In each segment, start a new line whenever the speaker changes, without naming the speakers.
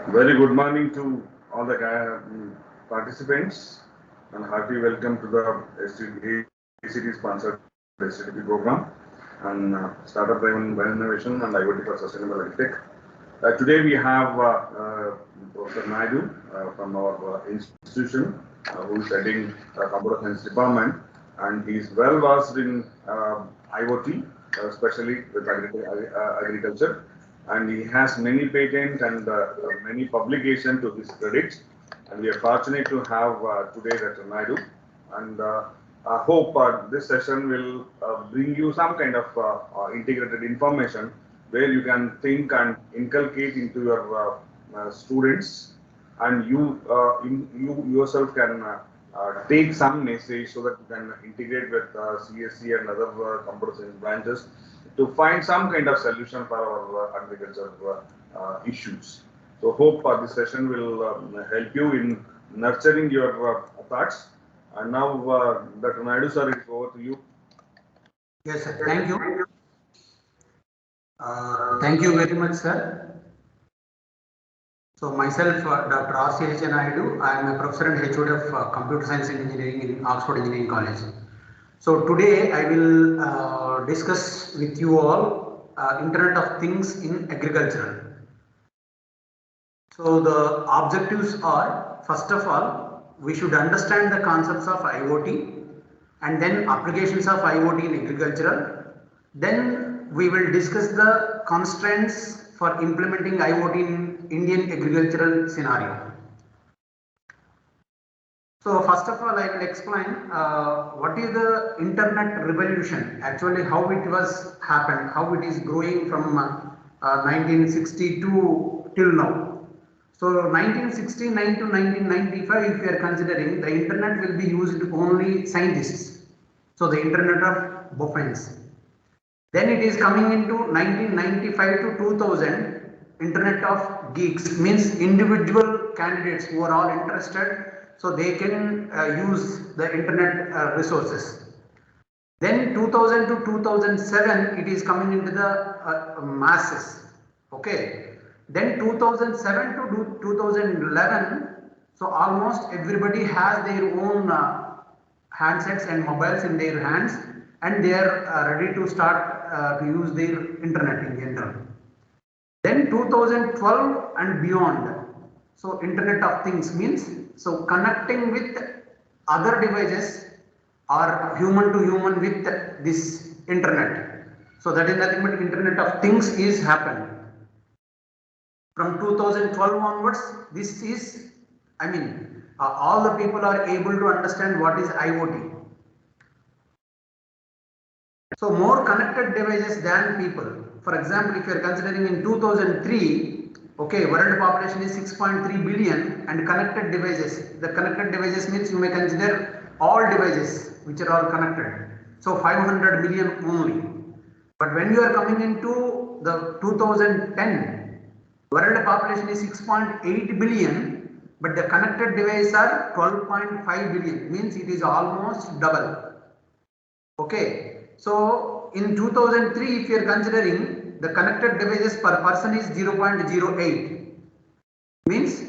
Very good morning to all the participants and hearty welcome to the ACT sponsored STP program and Startup Driven by Innovation and IoT for Sustainable Agritech. Today we have Professor Naidu from our institution who is heading the Computer Science Department, and he is well versed in IoT, especially with agriculture. And he has many patents and many publications to his credit. And we are fortunate to have today Dr. Naidu. And I hope this session will bring you some kind of integrated information where you can think and inculcate into your students, and you yourself can take some message so that you can integrate with CSC and other computer science branches to find some kind of solution for our agriculture issues. So hope this session will help you in nurturing your thoughts. And now, Dr. Naidu sir, it's over to you.
Yes, sir. Thank you. Thank you very much, sir. So myself, Dr. R.C.H. Naidu, I am a professor and HOD of Computer Science and Engineering in Oxford Engineering College. So today I will discuss with you all Internet of Things in agriculture. So the objectives are, first of all, we should understand the concepts of IoT and then applications of IoT in agriculture. Then we will discuss the constraints for implementing IoT in Indian agricultural scenario. So first of all, I will explain what is the internet revolution, actually how it was happened, how it is growing from 1962 till now. So 1969 to 1995, if we are considering, the internet will be used only scientists. So the internet of boffins. Then it is coming into 1995 to 2000, internet of geeks, means individual candidates who are all interested, so they can use the internet resources. Then 2000 to 2007, it is coming into the masses. Okay. Then 2007 to 2011, so almost everybody has their own handsets and mobiles in their hands, and they are ready to start to use their internet in general. Then 2012 and beyond, so Internet of Things means, so connecting with other devices or human to human with this internet. So that is nothing but Internet of Things is happened. From 2012 onwards, this is, all the people are able to understand what is IoT. So more connected devices than people. For example, if you are considering in 2003, okay, world population is 6.3 billion and connected devices. The connected devices means you may consider all devices which are all connected. So 500 million only. But when you are coming into the 2010, world population is 6.8 billion, but the connected devices are 12.5 billion, means it is almost double. Okay. So in 2003, if you are considering, the connected devices per person is 0.08, means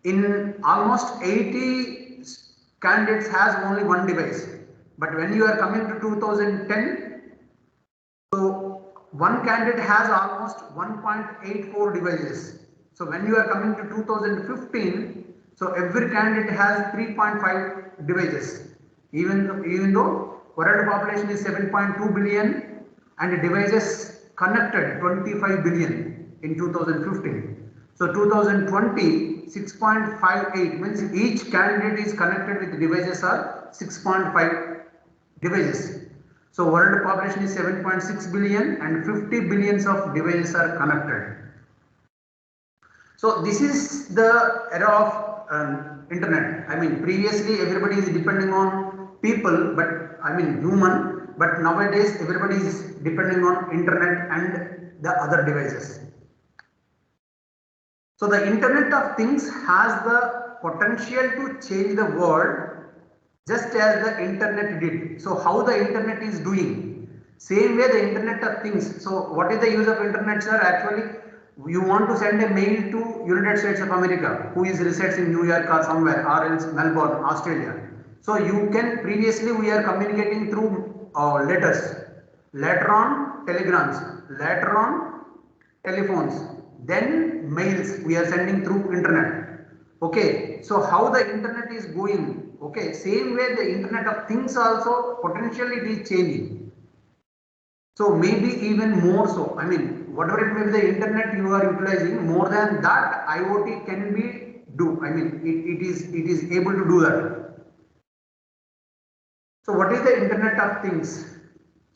in almost 80 candidates has only one device. But when you are coming to 2010, so one candidate has almost 1.84 devices. So when you are coming to 2015, so every candidate has 3.5 devices. Even though world population is 7.2 billion and devices connected 25 billion in 2015. So 2020, 6.58 means each candidate is connected with devices are 6.5 devices. So world population is 7.6 billion and 50 billions of devices are connected. So this is the era of internet. Previously everybody is depending on people, but human, but nowadays everybody is depending on internet and the other devices. So the Internet of Things has the potential to change the world just as the internet did. So how the internet is doing? Same way the Internet of Things. So what is the use of Internet, sir? Actually, you want to send a mail to United States of America, who is resides in New York or somewhere, or else Melbourne, Australia. So you can, previously we are communicating through letters, later on telegrams, later on telephones, then mails we are sending through internet. Okay, so how the internet is going? Okay, same way the Internet of Things also potentially it is changing. So maybe even more so. I mean, whatever it may be, the internet you are utilizing, more than that, IoT can be do. I mean, it is able to do that. So what is the Internet of Things?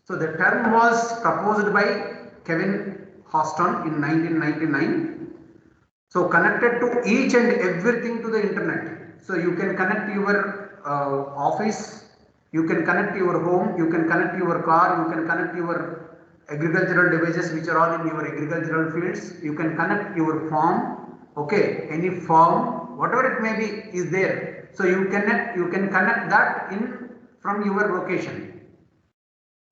So the term was proposed by Kevin Houston in 1999. So connected to each and everything to the internet. So you can connect your office, you can connect your home, you can connect your car, you can connect your agricultural devices which are all in your agricultural fields, you can connect your farm, okay, any farm, whatever it may be is there. So you can connect that in from your location.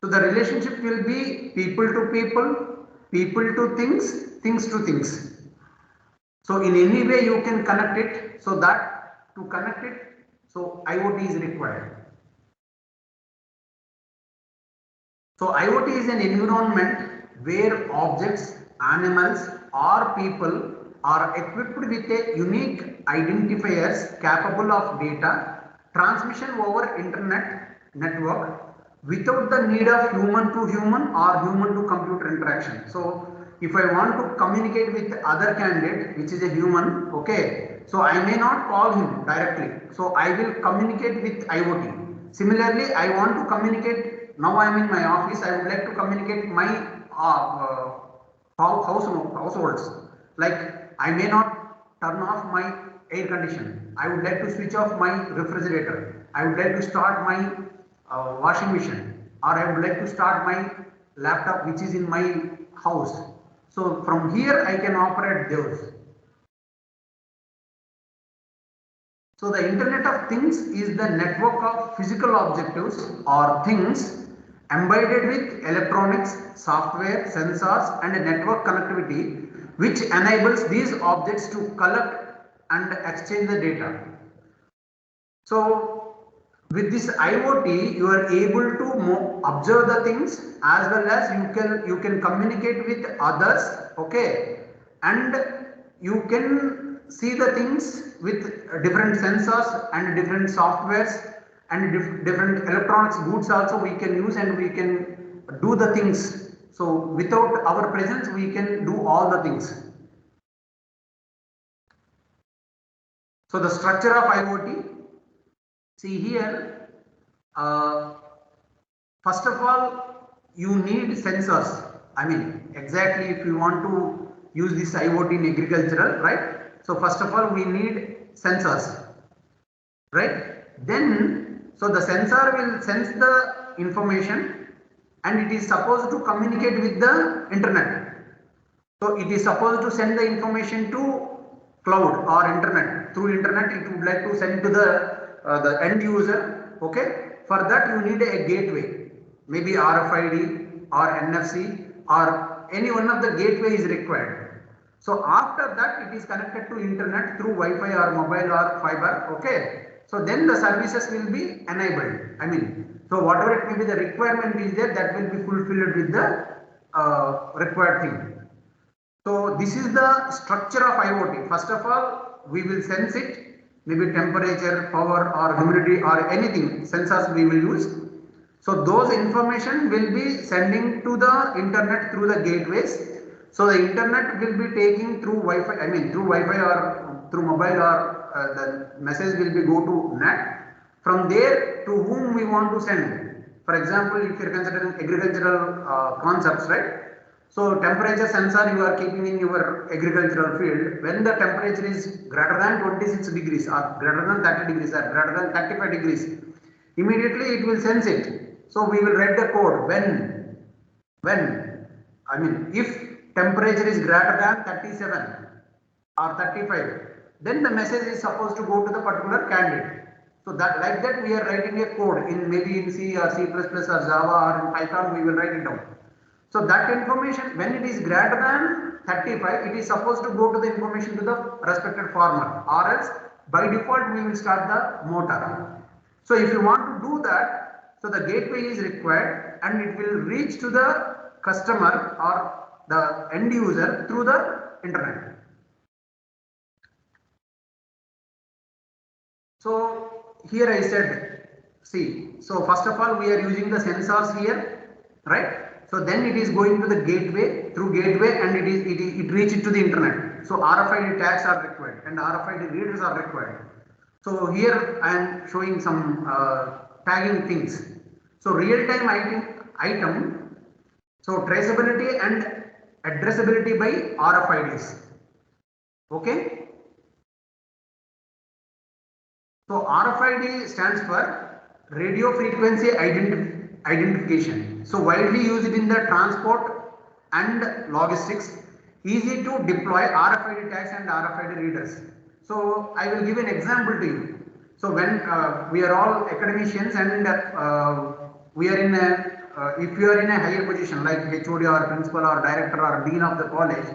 So the relationship will be people to people, people to things, things to things. So in any way you can connect it, so that to connect it, so IoT is required. So IoT is an environment where objects, animals or people are equipped with a unique identifiers capable of data transmission over internet network without the need of human to human or human to computer interaction. So if I want to communicate with other candidate which is a human, okay, so I may not call him directly, so I will communicate with IoT. Similarly, I want to communicate, now I am in my office, I would like to communicate my households, like I may not turn off my air condition, I would like to switch off my refrigerator, I would like to start my washing machine, or I would like to start my laptop which is in my house. So from here I can operate those. So the Internet of Things is the network of physical objects or things embedded with electronics, software, sensors and network connectivity which enables these objects to collect and exchange the data. So with this IoT you are able to observe the things as well as you can communicate with others, okay, and you can see the things with different sensors and different softwares and different electronics goods also we can use, and we can do the things. So without our presence we can do all the things. So the structure of IoT, see here, first of all you need sensors. I mean, exactly if you want to use this IoT in agricultural, right? So first of all we need sensors, right? Then, so the sensor will sense the information and it is supposed to communicate with the internet. So it is supposed to send the information to cloud or internet. Through internet it would like to send to the end user, okay? For that you need a gateway, maybe RFID or NFC or any one of the gateway is required. So after that it is connected to internet through Wi-Fi or mobile or fiber, okay? So then the services will be enabled. I mean, so whatever it may be the requirement is there, that will be fulfilled with the required thing. So this is the structure of IoT. First of all, we will sense it, maybe temperature, power or humidity or anything, sensors we will use. So those information will be sending to the internet through the gateways. So the internet will be taking through Wi-Fi, I mean through Wi-Fi or through mobile, or the message will be go to net. From there to whom we want to send. For example, if you are considering agricultural concepts, right? So temperature sensor you are keeping in your agricultural field, when the temperature is greater than 26 degrees or greater than 30 degrees or greater than 35 degrees, immediately it will sense it. So we will write the code when, I mean if temperature is greater than 37 or 35, then the message is supposed to go to the particular candidate. So that like that we are writing a code in maybe in C or C++ or Java or in Python, we will write it down. So that information, when it is greater than 35, it is supposed to go to the information to the respected farmer, or else by default we will start the motor. So if you want to do that, so the gateway is required and it will reach to the customer or the end user through the internet. So here I said, see, so first of all we are using the sensors here, right? So then it is going to the gateway, through gateway, and it reaches to the internet. So RFID tags are required and RFID readers are required. So here I am showing some tagging things. So real-time item, so traceability and addressability by RFIDs. Okay. So RFID stands for radio frequency identification. So widely used in the transport and logistics, easy to deploy RFID tags and RFID readers. So I will give an example to you. So when we are all academicians and we are in a, if you are in a higher position like HOD or principal or director or dean of the college,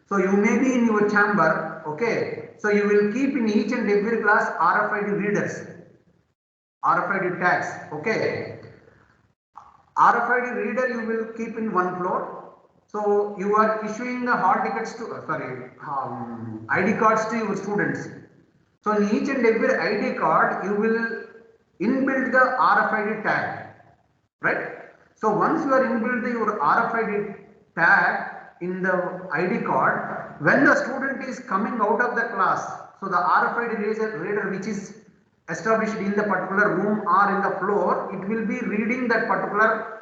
so you may be in your chamber, okay. So you will keep in each and every class RFID readers, RFID tags, okay. RFID reader you will keep in one floor. So you are issuing the hall tickets to, ID cards to your students. So in each and every ID card you will inbuild the RFID tag, right. So once you are inbuild your RFID tag in the ID card, when the student is coming out of the class, so the RFID reader which is established in the particular room or in the floor, it will be reading that particular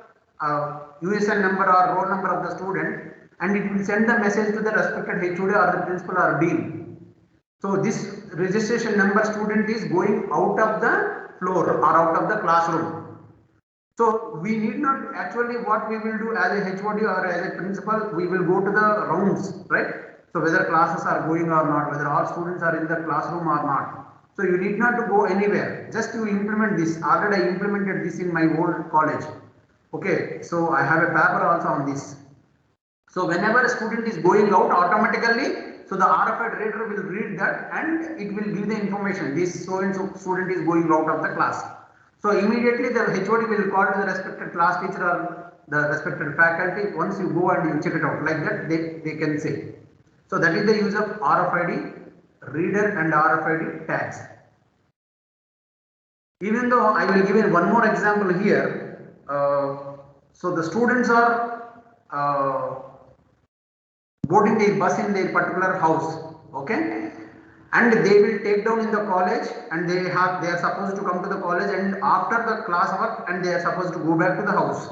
USN number or roll number of the student, and it will send the message to the respected HOD or the principal or dean. So this registration number student is going out of the floor or out of the classroom. So we need not, actually what we will do as a HOD or as a principal, we will go to the rounds, right? So whether classes are going or not, whether all students are in the classroom or not. So you need not to go anywhere, just to implement this. Already I implemented this in my old college. Okay, so I have a paper also on this. So whenever a student is going out, automatically, so the RFID reader will read that and it will give the information, this so and so student is going out of the class. So immediately the HOD will call to the respected class teacher or the respected faculty. Once you go and you check it out, like that they can say. So that is the use of RFID reader and RFID tags. Even though I will give you one more example here. So the students are boarding their bus in their particular house, okay, and they will take down in the college, and they are supposed to come to the college, and after the class work, and they are supposed to go back to the house.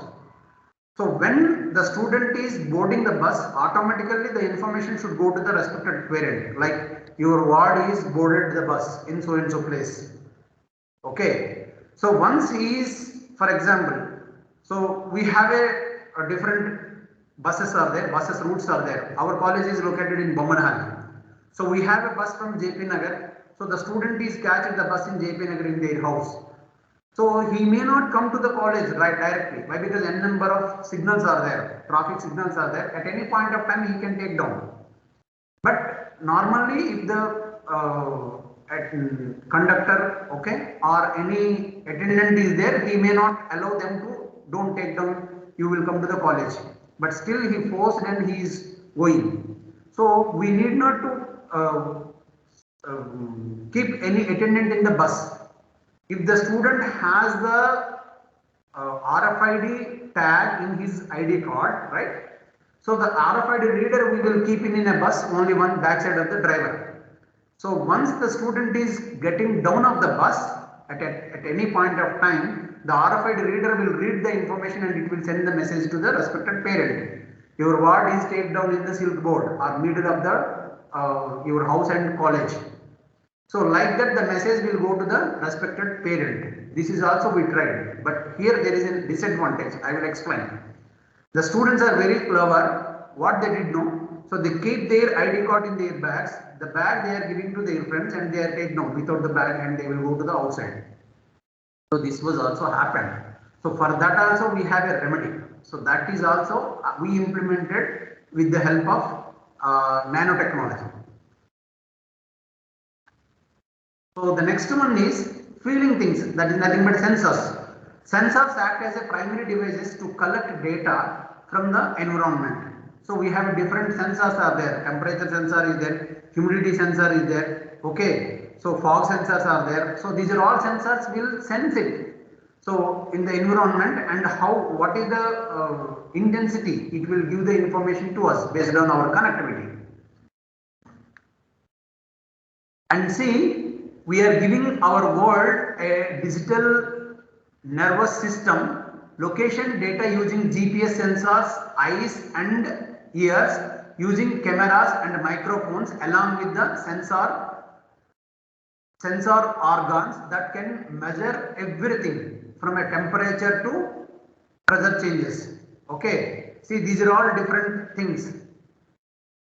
So when the student is boarding the bus, automatically the information should go to the respected parent, like your ward is boarded the bus in so and so place. Okay. So once he is, for example, so we have a different buses are there, buses routes are there. Our college is located in Bommanhalli. So we have a bus from JP Nagar. So the student is catching the bus in JP Nagar in their house. So he may not come to the college right directly. Why? Because n number of signals are there, traffic signals are there. At any point of time he can take down. But normally if the conductor, okay, or any attendant is there, he may not allow them to don't take down, you will come to the college. But still he forced and he is going. So we need not to keep any attendant in the bus. If the student has the RFID tag in his ID card, right? So the RFID reader we will keep in a bus, only one backside of the driver. So once the student is getting down of the bus at any point of time, the RFID reader will read the information and it will send the message to the respected parent. Your ward is take down in the silk board or middle of the your house and college. So like that the message will go to the respected parent. This is also we tried, but here there is a disadvantage. I will explain. The students are very clever. What they did know, so they keep their ID card in their bags. The bag they are giving to their friends and they are taken out without the bag and they will go to the outside. So this was also happened. So for that also we have a remedy. So that is also we implemented with the help of nanotechnology. So the next one is feeling things, that is nothing but sensors. Sensors act as a primary devices to collect data from the environment. So we have different sensors are there, temperature sensor is there, humidity sensor is there, okay. So fog sensors are there. So these are all sensors will sense it. So in the environment and what is the intensity, it will give the information to us based on our connectivity. And see, we are giving our world a digital nervous system, location data using GPS sensors, eyes and ears, using cameras and microphones along with the sensor organs that can measure everything from a temperature to pressure changes. Okay, see, these are all different things.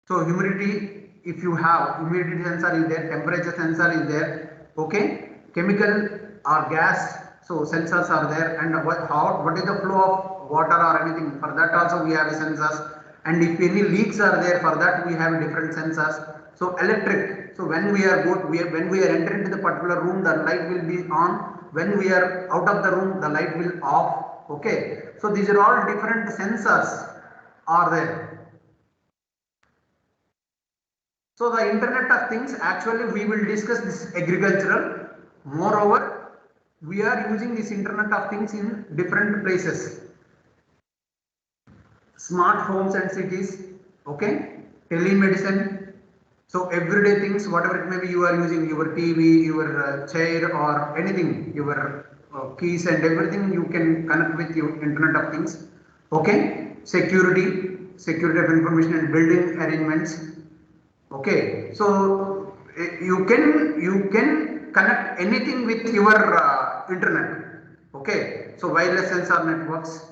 So humidity, if you have humidity sensor is there, temperature sensor is there, okay, chemical or gas, so sensors are there, and what is the flow of water or anything, for that also we have a sensors, and if any leaks are there, for that we have different sensors. So electric, so when we are when we are entering into the particular room, the light will be on, when we are out of the room, the light will off, okay. So these are all different sensors are there. So the Internet of Things, actually we will discuss this agricultural. Moreover, we are using this Internet of Things in different places. Smart homes and cities, okay, telemedicine. So everyday things, whatever it may be, you are using your TV, your chair or anything, your keys and everything you can connect with your Internet of Things. Okay, security of information and building arrangements. Okay, so you can connect anything with your internet. Okay, so wireless sensor networks,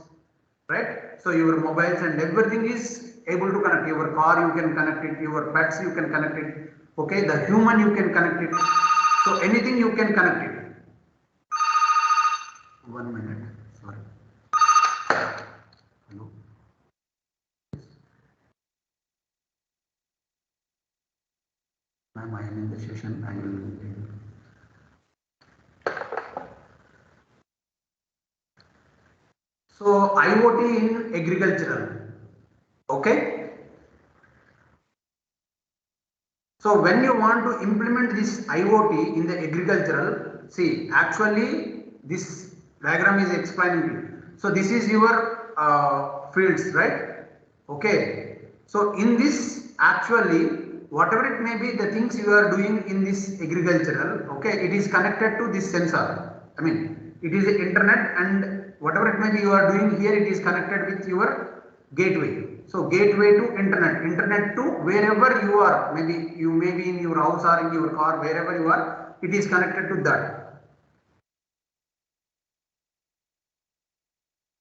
right? So your mobiles and everything is able to connect. Your car you can connect it, your pets you can connect it. Okay, the human you can connect it. So anything you can connect it. 1 minute, sorry. Hello. Ma'am, I am in the session. I will. So IoT in agricultural, okay. So when you want to implement this IoT in the agricultural, see, actually this diagram is explaining you. So this is your fields, right? Okay. So in this, actually whatever it may be, the things you are doing in this agricultural, okay, it is connected to this sensor. I mean, it is the internet, and whatever it may be you are doing here, it is connected with your gateway. So gateway to internet to wherever you are, maybe you may be in your house or in your car, wherever you are, it is connected to that.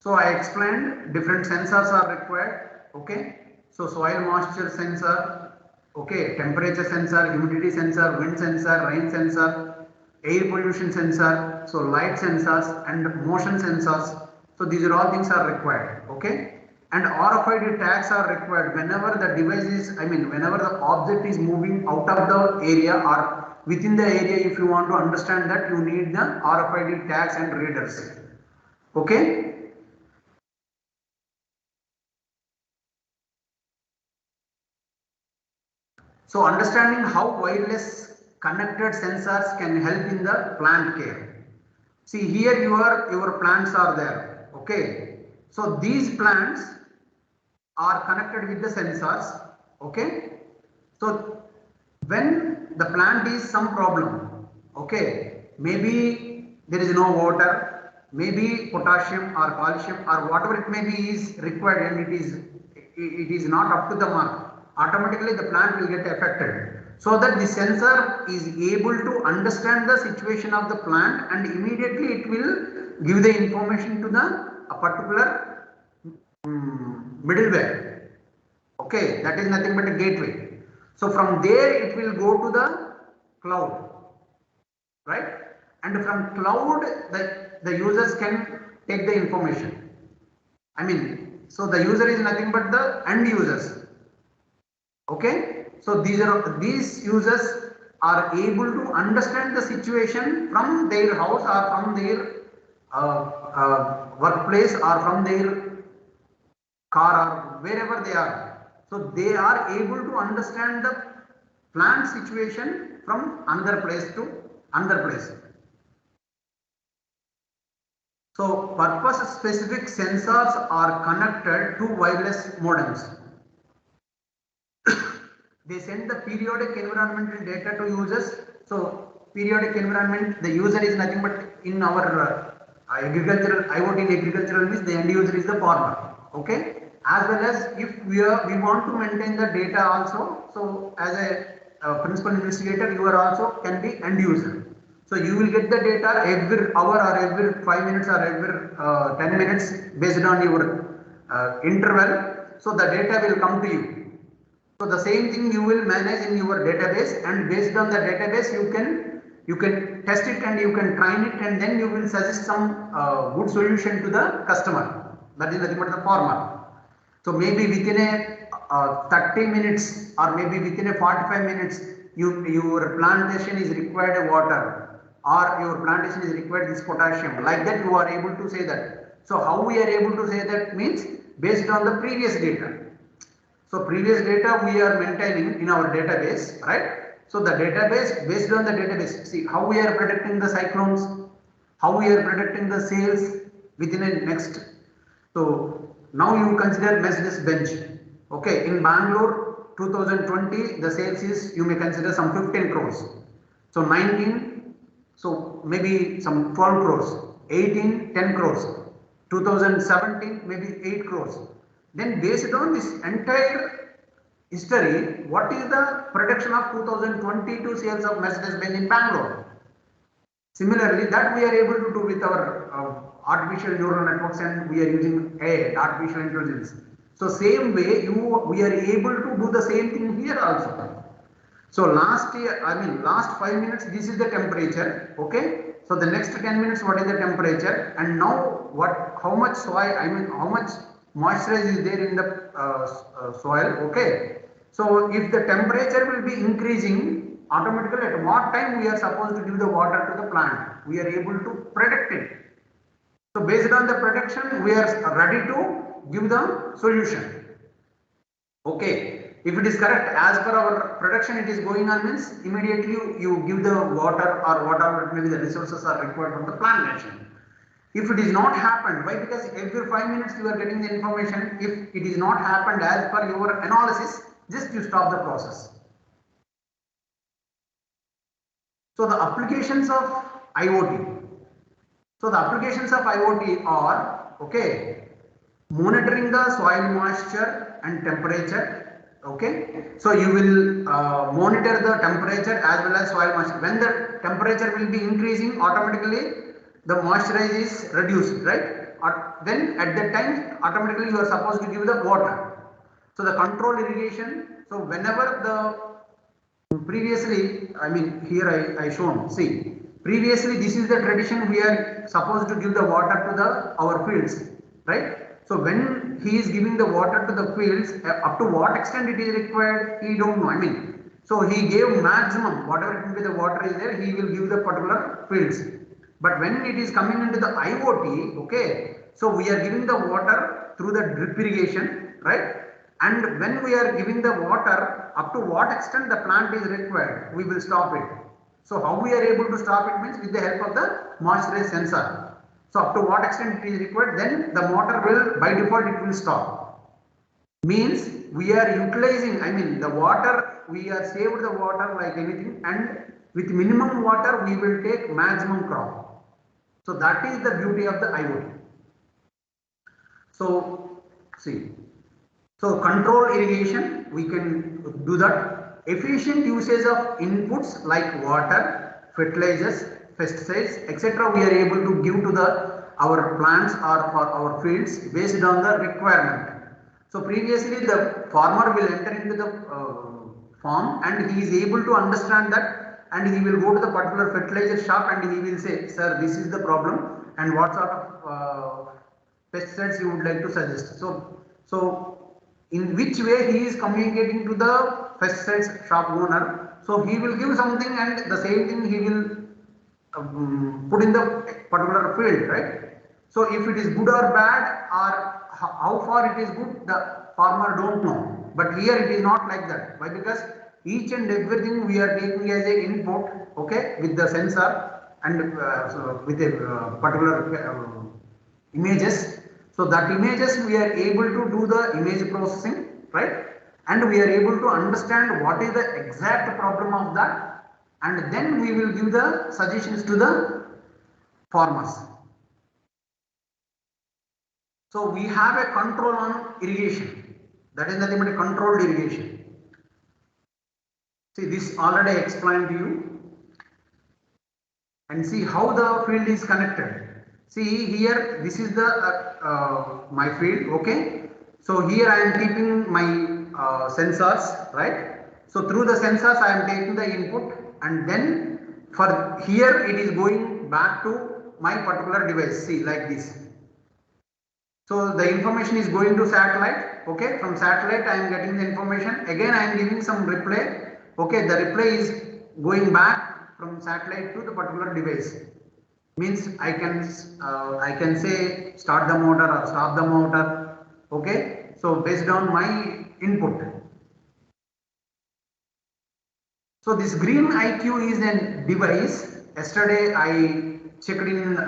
So I explained different sensors are required, okay. So soil moisture sensor, okay, temperature sensor, humidity sensor, wind sensor, rain sensor, air pollution sensor, so light sensors and motion sensors. So these are all things are required, okay. And RFID tags are required whenever the device is, whenever the object is moving out of the area or within the area, if you want to understand that, you need the RFID tags and readers, okay. So understanding how wireless connected sensors can help in the plant care. See, here your plants are there, okay. So these plants are connected with the sensors, okay. So when the plant is some problem, okay, maybe there is no water, maybe potassium or calcium or whatever it may be is required, and it is not up to the mark, automatically the plant will get affected. So that the sensor is able to understand the situation of the plant, and immediately it will give the information to the particular middleware, okay, that is nothing but a gateway. So from there it will go to the cloud, right, and from cloud the users can take the information. I mean, so the user is nothing but the end users. Okay, so these users are able to understand the situation from their house or from their workplace or from their car or wherever they are. So they are able to understand the plant situation from another place to another place. So purpose specific sensors are connected to wireless modems. They send the periodic environmental data to users. So periodic environment, the user is nothing but in our agricultural IoT in agricultural means the end user is the farmer. Okay, as well as if we want to maintain the data also. So as a principal investigator, you are also can be end user. So you will get the data every hour or every 5 minutes or every 10 minutes based on your interval. So the data will come to you. So the same thing you will manage in your database, and based on the database you can test it and you can train it, and then you will suggest some good solution to the customer. That is nothing but the farmer. So maybe within a 30 minutes or maybe within a 45 minutes your plantation is required water, or your plantation is required this potassium. Like that you are able to say that. So how we are able to say that means based on the previous data. So previous data we are maintaining in our database, right? So the database, based on the database, see how we are predicting the cyclones, how we are predicting the sales within a next. So now you consider Mercedes-Benz. Okay, in Bangalore 2020 the sales is, you may consider some 15 crores. So 19, so maybe some 12 crores, 18, 10 crores, 2017 maybe 8 crores. Then based on this entire history, what is the prediction of 2022 sales of Mercedes-Benz in Bangalore? Similarly, that we are able to do with our artificial neural networks, and we are using AI, artificial intelligence. So same way we are able to do the same thing here also. So last 5 minutes this is the temperature, okay. So the next 10 minutes what is the temperature, and now how much soil, how much moisture is there in the soil, okay. So if the temperature will be increasing, automatically at what time we are supposed to give the water to the plant, we are able to predict it. So based on the prediction we are ready to give the solution, okay. If it is correct as per our prediction it is going on means immediately you give the water or whatever maybe the resources are required from the plantation. If it is not happened, why? Because every 5 minutes you are getting the information. If it is not happened as per your analysis, just you stop the process. So the applications of IoT. So the applications of IoT are, okay, monitoring the soil moisture and temperature. Okay, so you will monitor the temperature as well as soil moisture. When the temperature will be increasing, automatically the moisture is reduced, right? Then at that time automatically you are supposed to give the water. So the control irrigation. So whenever the previously, here I shown, see previously this is the tradition, we are supposed to give the water to our fields, right? So when he is giving the water to the fields, up to what extent it is required, he don't know. So he gave maximum, whatever it will be the water is there, he will give the particular fields. But when it is coming into the IoT, okay, so we are giving the water through the drip irrigation, right? And when we are giving the water, up to what extent the plant is required, we will stop it. So how we are able to stop it means with the help of the moisture sensor. So up to what extent it is required, then the motor will, by default it will stop. Means we are utilizing, the water, we are saved the water like anything, and with minimum water we will take maximum crop. So that is the beauty of the IoT. So see, so control irrigation, we can do that. Efficient usage of inputs like water, fertilizers, pesticides, etc. we are able to give to our plants or for our fields based on the requirement. So previously the farmer will enter into the farm and he is able to understand that and he will go to the particular fertilizer shop and he will say, sir, this is the problem and what sort of pesticides you would like to suggest. So in which way he is communicating to the pesticides shop owner. So he will give something and the same thing he will put in the particular field, right? So if it is good or bad or how far it is good, the farmer don't know. But here it is not like that. Why? Because each and everything we are taking as a input, okay, with the sensor and so with a particular images. So that images we are able to do the image processing, right? And we are able to understand what is the exact problem of that, and then we will give the suggestions to the farmers. So we have a control on irrigation. That is nothing but a controlled irrigation. See, this already explained to you. And see how the field is connected. See here, this is the my field, okay. So here I am keeping my sensors, right. So through the sensors I am taking the input, and then for here it is going back to my particular device. See, like this. So the information is going to satellite, okay. From satellite I am getting the information. Again I am giving some replay, okay. The replay is going back from satellite to the particular device. Means I can say start the motor or stop the motor, okay. So based on my input. So this Green IQ is a device. Yesterday I checked in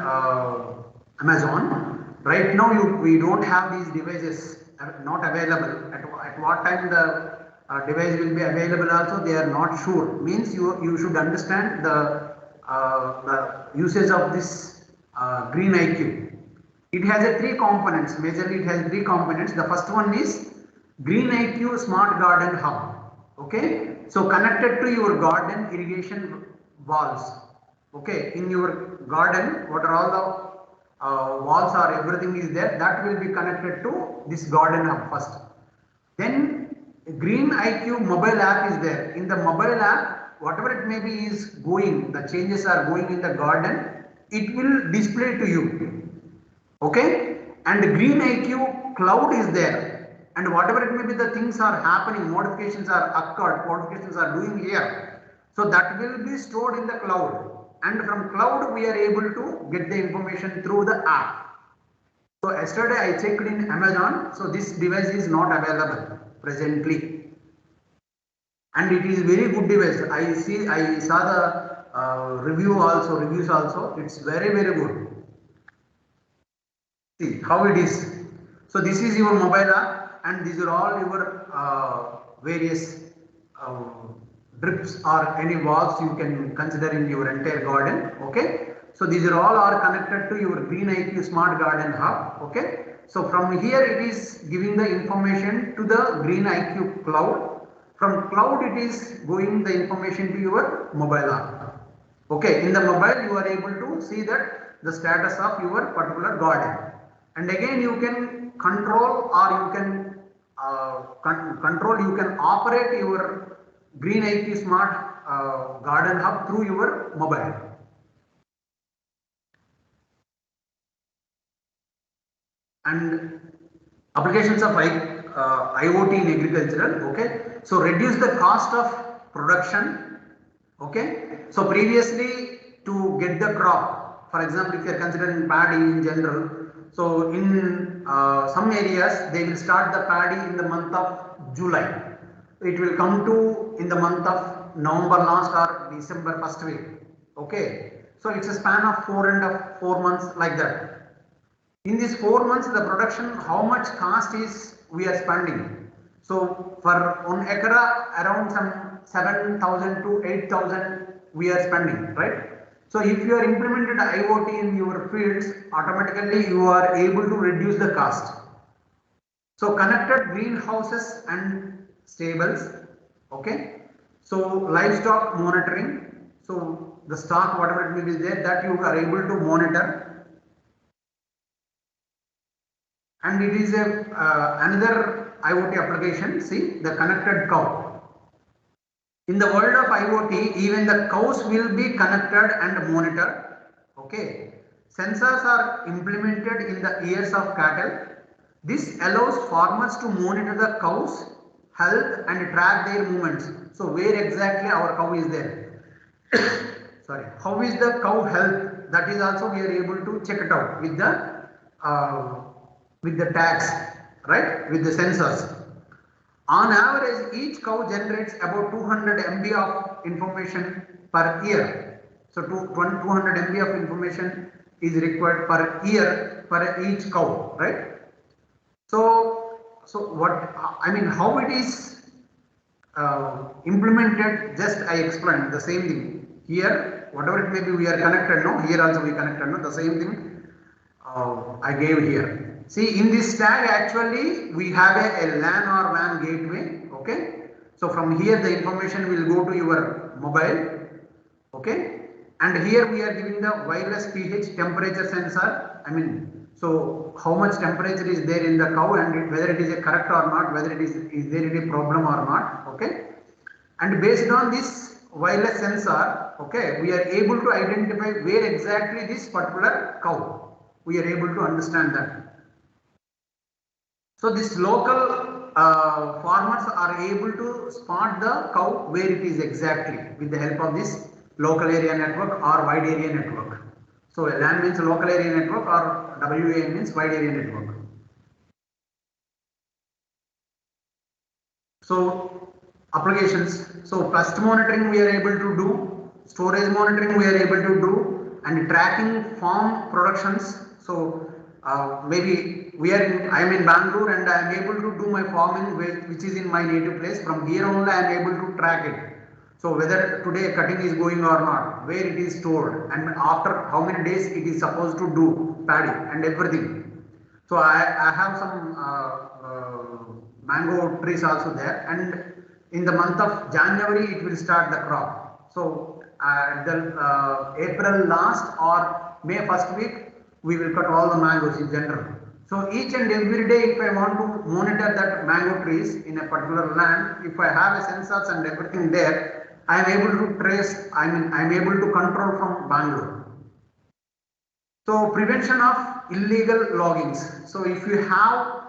Amazon. Right now we don't have these devices, not available. At what time the device will be available also they are not sure. Means you should understand the usage of this Green IQ. It has a 3 components. Majorly it has 3 components. The first one is Green IQ Smart Garden Hub. Okay, so connected to your garden irrigation valves. Okay, in your garden, what are all the walls or everything is there, that will be connected to this garden hub first. Then Green IQ mobile app is there. In the mobile app, whatever it may be is going, the changes are going in the garden, it will display to you. Okay, and Green IQ cloud is there. And whatever it may be, the things are happening, modifications are occurred, modifications are doing here. So that will be stored in the cloud. And from cloud, we are able to get the information through the app. So yesterday I checked in Amazon. So this device is not available presently. And it is very good device. I saw the reviews also. It's very, very good. See how it is. So this is your mobile app. And these are all your various drips or any valves you can consider in your entire garden. Okay, so these are all are connected to your Green IQ Smart Garden Hub. Okay, so from here it is giving the information to the Green IQ cloud. From cloud it is going the information to your mobile app. Okay, in the mobile you are able to see that the status of your particular garden. And again you can control or you can you can operate your Green IQ Smart Garden Hub through your mobile. And applications of IoT in agricultural, okay. So reduce the cost of production, okay. So previously to get the crop, for example, if you are considering paddy in general, so in some areas they will start the paddy in the month of July. It will come to in the month of November last or December first week. Okay. So it's a span of 4 months like that. In these 4 months the production, how much cost is we are spending. So for 1 acre around some 7,000 to 8,000 we are spending, right? So if you are implemented IoT in your fields, automatically you are able to reduce the cost. So connected greenhouses and stables, okay. So livestock monitoring, so the stock whatever it may be there, that you are able to monitor. And it is a another IoT application. See the connected cow. In the world of IoT, even the cows will be connected and monitored. Okay. Sensors are implemented in the ears of cattle. This allows farmers to monitor the cows' health and track their movements. So where exactly our cow is there? Sorry. How is the cow health? That is also we are able to check it out with the tags, right? With the sensors. On average, each cow generates about 200 MB of information per year. So 200 MB of information is required per year for each cow, right? So what I mean, how it is implemented? Just I explained the same thing here. Whatever it may be, we are connected. No, here also we connected. No, the same thing I gave here. See, in this tag actually we have a LAN or WAN gateway. Okay, so from here the information will go to your mobile. Okay, and here we are giving the wireless pH temperature sensor. I mean, so how much temperature is there in the cow and whether it is a correct or not, whether it is there any problem or not. Okay, and based on this wireless sensor, okay, we are able to identify where exactly this particular cow. We are able to understand that. So this local farmers are able to spot the cow where it is exactly with the help of this local area network or wide area network. So LAN means local area network or WAN means wide area network. So applications. So pest monitoring we are able to do, storage monitoring we are able to do, and tracking farm productions. So maybe I am in Bangalore and I am able to do my farming which is in my native place. From here only I am able to track it. So whether today cutting is going or not, where it is stored, and after how many days it is supposed to do paddy and everything. So I have some mango trees also there, and in the month of January it will start the crop. So the April last or May first week we will cut all the mangoes in general. So each and every day if I want to monitor that mango trees in a particular land, if I have a sensors and everything there, I am able to trace, I am able to control from Bangalore. So prevention of illegal loggings. So if you have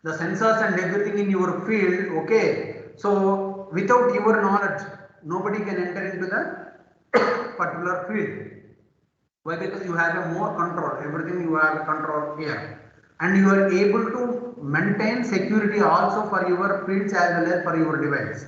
the sensors and everything in your field, okay, so without your knowledge, nobody can enter into the particular field. Why? Because you have a more control, everything you have control here, and you are able to maintain security also for your fields as well as for your device.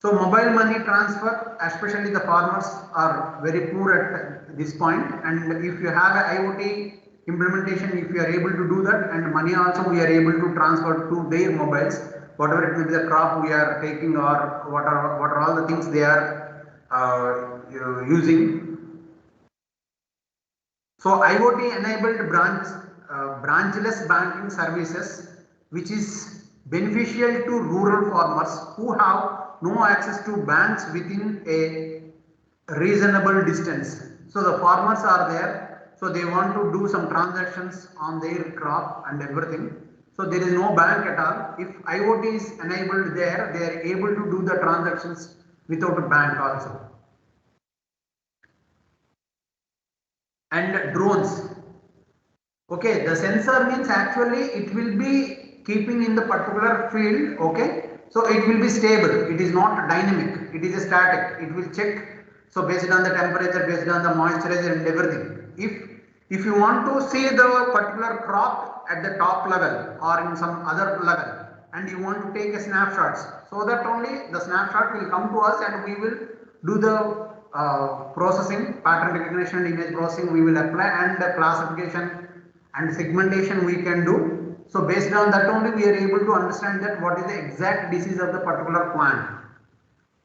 So mobile money transfer, especially the farmers are very poor at this point, and if you have a IoT implementation, if you are able to do that, and money also we are able to transfer to their mobiles, whatever it may be the crop we are taking or what are all the things they are using. So IoT enabled branchless banking services, which is beneficial to rural farmers who have no access to banks within a reasonable distance. So the farmers are there, so they want to do some transactions on their crop and everything. So there is no bank at all. If IoT is enabled there, they are able to do the transactions without a bank also. And drones. Okay, the sensor means actually it will be keeping in the particular field. Okay, so it will be stable. It is not dynamic. It is a static. It will check. So based on the temperature, based on the moisturizer and everything. If you want to see the particular crop at the top level or in some other level, and you want to take a snapshots, so that only the snapshot will come to us and we will do the processing, pattern recognition, image processing we will apply, and the classification and segmentation we can do. So based on that only we are able to understand that what is the exact disease of the particular plant.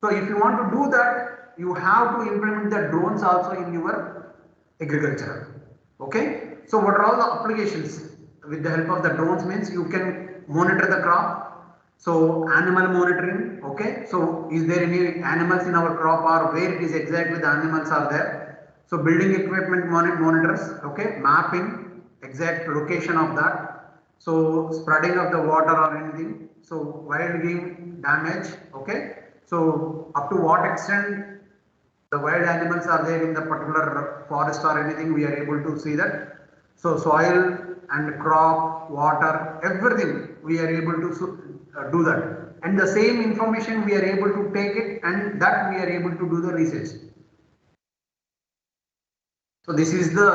So if you want to do that, you have to implement the drones also in your agriculture. Okay. So what are all the applications with the help of the drones means you can monitor the crop. So animal monitoring, okay. So is there any animals in our crop or where it is exactly the animals are there. So building equipment monitors, okay, mapping exact location of that. So spreading of the water or anything. So wild game damage, okay. So up to what extent the wild animals are there in the particular forest or anything, we are able to see that. So soil and crop, water, everything we are able to do that. And the same information we are able to take it, and that we are able to do the research. So this is the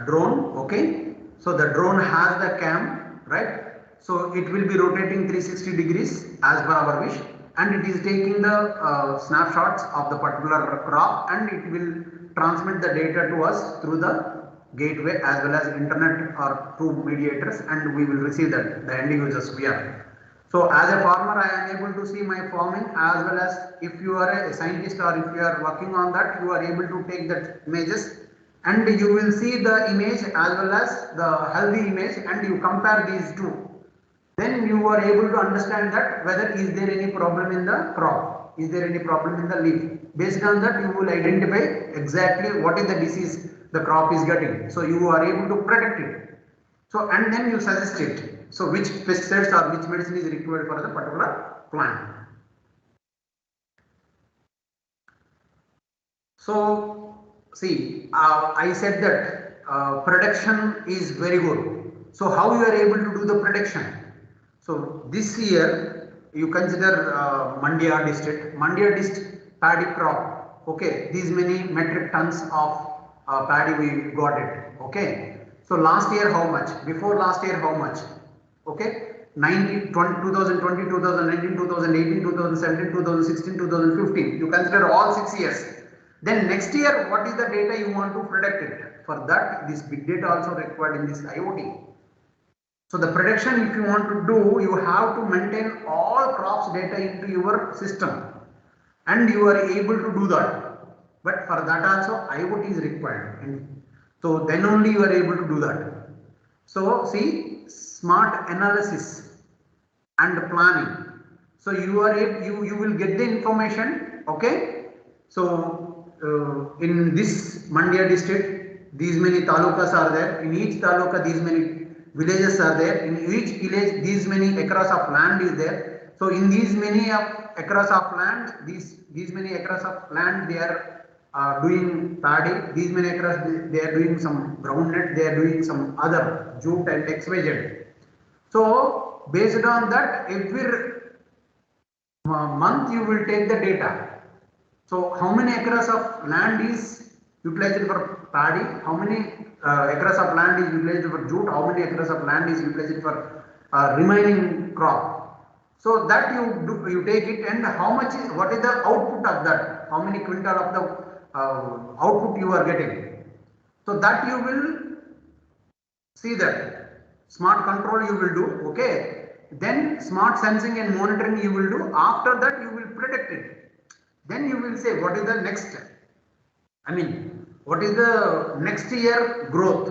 drone, okay. So the drone has the cam, right? So it will be rotating 360 degrees as per our wish, and it is taking the snapshots of the particular crop, and it will transmit the data to us through the gateway as well as internet or through mediators, and we will receive that, the end users we are. So as a farmer, I am able to see my farming, as well as if you are a scientist or if you are working on that, you are able to take that images, and you will see the image as well as the healthy image, and you compare these two. Then you are able to understand that whether is there any problem in the crop, is there any problem in the leaf. Based on that, you will identify exactly what is the disease the crop is getting. So you are able to protect it. So and then you suggest it. So which pesticides or which medicine is required for the particular plant. So see, I said that production is very good. So how you are able to do the production? So this year you consider Mandya district paddy crop. Okay, these many metric tons of paddy we got it. Okay. So last year how much? Before last year how much? Okay. 2020, 2019, 2018, 2017, 2016, 2015. You consider all 6 years. Then next year, what is the data you want to predict it? For that, this big data also required in this IoT. So the prediction, if you want to do, you have to maintain all crops data into your system, and you are able to do that. But for that also, IoT is required, and so then only you are able to do that. So see, smart analysis and planning. So you are able, you will get the information, okay. So in this Mandya district, these many talukas are there. In each taluka, these many villages are there. In each village, these many acres of land is there. So in these many acres of land, these many acres of land, they are doing paddy. These many acres, they are doing some groundnut. They are doing some other jute and XYZ. So based on that, every month you will take the data. So how many acres of land is utilized for paddy? How many acres of land is utilized for jute? How many acres of land is utilized for remaining crop? So that you take it, and how much is, what is the output of that? How many quintal of the output you are getting? So that you will see that. Smart control you will do, okay. Then smart sensing and monitoring you will do. After that you will predict it. Then you will say what is the next, I mean what is the next year growth,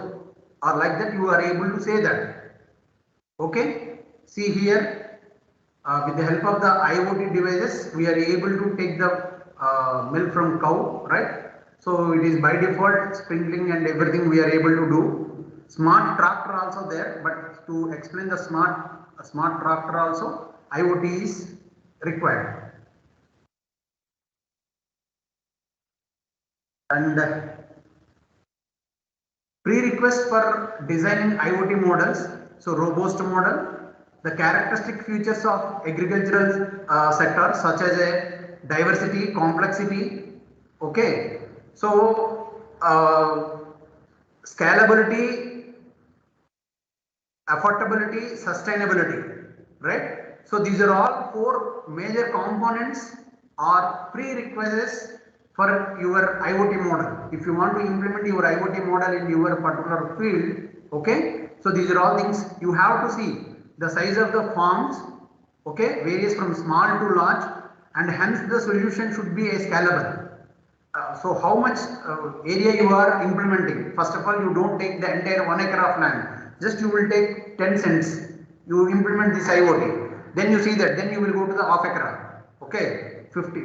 or like that you are able to say that, okay. See here, with the help of the IoT devices, we are able to take the milk from cow, right. So it is by default sprinkling and everything we are able to do. Smart tractor also there, but to explain the smart tractor also, IoT is required. And prerequisite for designing IoT models. So robust model, the characteristic features of agricultural sector such as a diversity, complexity, okay. So scalability, affordability, sustainability, right. So these are all 4 major components or prerequisites for your IoT model. If you want to implement your IoT model in your particular field, okay. So these are all things you have to see. The size of the farms, okay, varies from small to large, and hence the solution should be a scalable. So how much area you are implementing? First of all, you don't take the entire 1 acre of land. Just you will take 10 cents. You implement this IoT. Then you see that. Then you will go to the half acre. Okay, 50,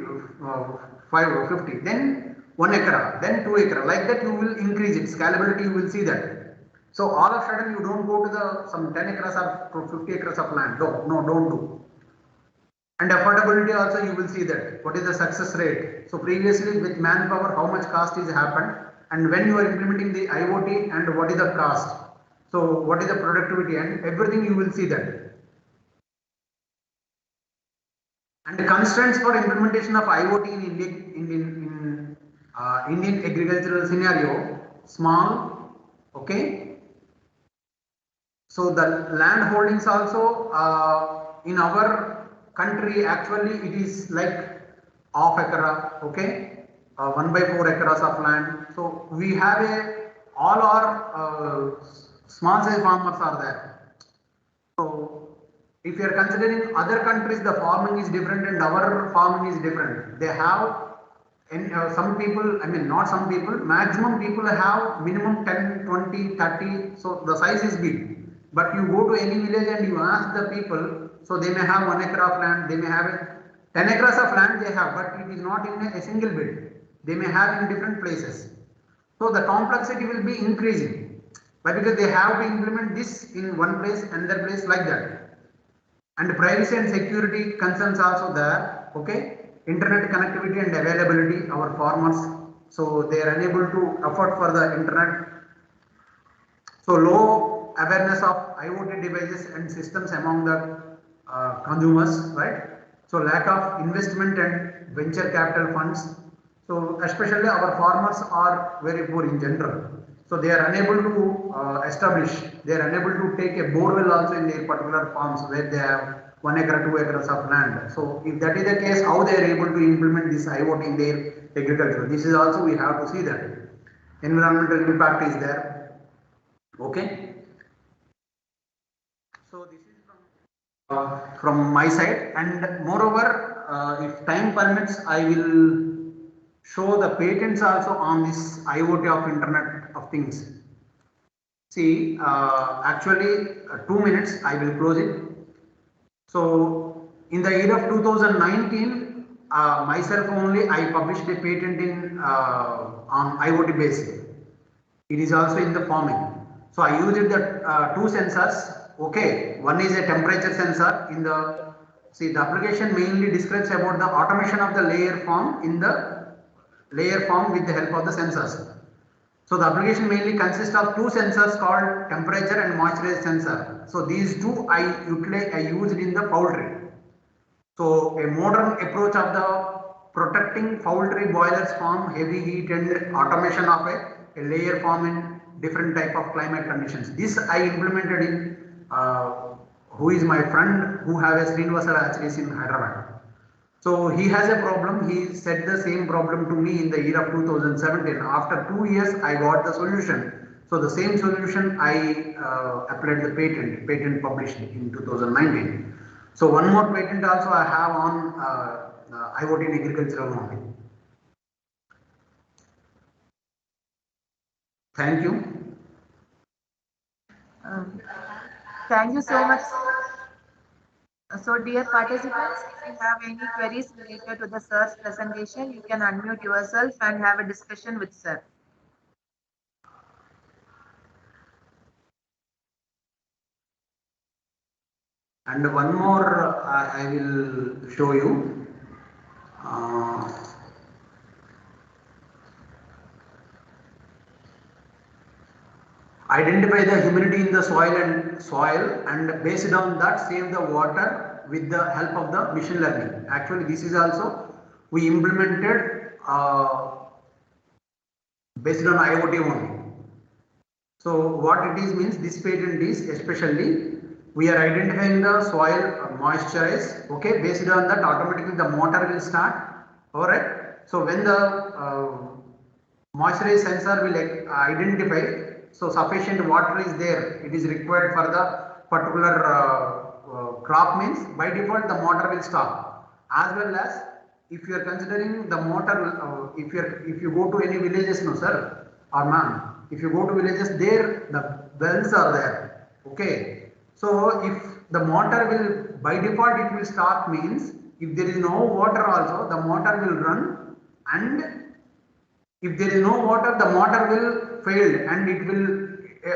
5 or 50. Then 1 acre. Then 2 acre. Like that you will increase it. Scalability you will see that. So all of a sudden you don't go to the some 10 acres or 50 acres of land. No, don't do. And affordability also you will see that what is the success rate. So previously with manpower how much cost is happened, and when you are implementing the IoT and what is the cost. So what is the productivity and everything you will see that. And the constraints for implementation of IoT in Indian agricultural scenario, small, okay. So the land holdings also in our country actually it is like half acre, okay, 1/4 acres of land. So we have all our small size farmers are there. So if you are considering other countries, the farming is different and our farming is different. They have, and some people, I mean not some people, maximum people have minimum 10, 20, 30, so the size is big. But you go to any village and you ask the people, so they may have 1 acre of land, they may have 10 acres of land they have, but it is not in a single bed. They may have in different places. So the complexity will be increasing. Why? Because they have to implement this in one place, another place like that. And privacy and security concerns also there, okay. Internet connectivity and availability, our farmers, so they are unable to afford for the internet. So low awareness of IoT devices and systems among the consumers, right? So lack of investment and venture capital funds. So especially our farmers are very poor in general. So they are unable to establish, they are unable to take a borewell also in their particular farms where they have 1 acre, 2 acres of land. So if that is the case, how they are able to implement this IoT in their agriculture? This is also we have to see that. Environmental impact is there. Okay. So this is from my side, and moreover, if time permits, I will show the patents also on this IoT of Internet of Things. See, actually, 2 minutes, I will close it. So, in the year of 2019, myself only, I published a patent in on IoT basis. It is also in the farming. So I used the two sensors. Okay, one is a temperature sensor. In the see the application mainly describes about the automation of the layer form in the layer form with the help of the sensors. So the application mainly consists of two sensors called temperature and moisture sensor. So these two I used in the poultry. So a modern approach of the protecting poultry boilers from heavy heat and automation of a layer form in different type of climate conditions. This I implemented in who is my friend who have a Srinivasa hatcheries in Hyderabad. So he has a problem. He said the same problem to me in the year of 2017. After 2 years, I got the solution. So the same solution I applied the patent published in 2019. So one more patent also I have on IoT in agricultural only. Thank you.
Um, Thank you so much. So, dear participants, if you have any queries related to the sir's presentation, you can unmute yourself and have a discussion with sir.
And one more I will show you. Identify the humidity in the soil and based on that save the water with the help of the machine learning. Actually, this is also we implemented based on IoT only. So what it is means this patent is especially we are identifying the soil moisturize, okay, based on that automatically the motor will start. Alright. So when the moisture sensor will identify, so sufficient water is there, it is required for the particular crop means by default the motor will stop. As well as if you are considering the motor, if you go to any villages, no sir or ma'am, if you go to villages there the wells are there, okay. So if the motor will by default it will stop means if there is no water also the motor will run, and if there is no water the motor will fail and it will,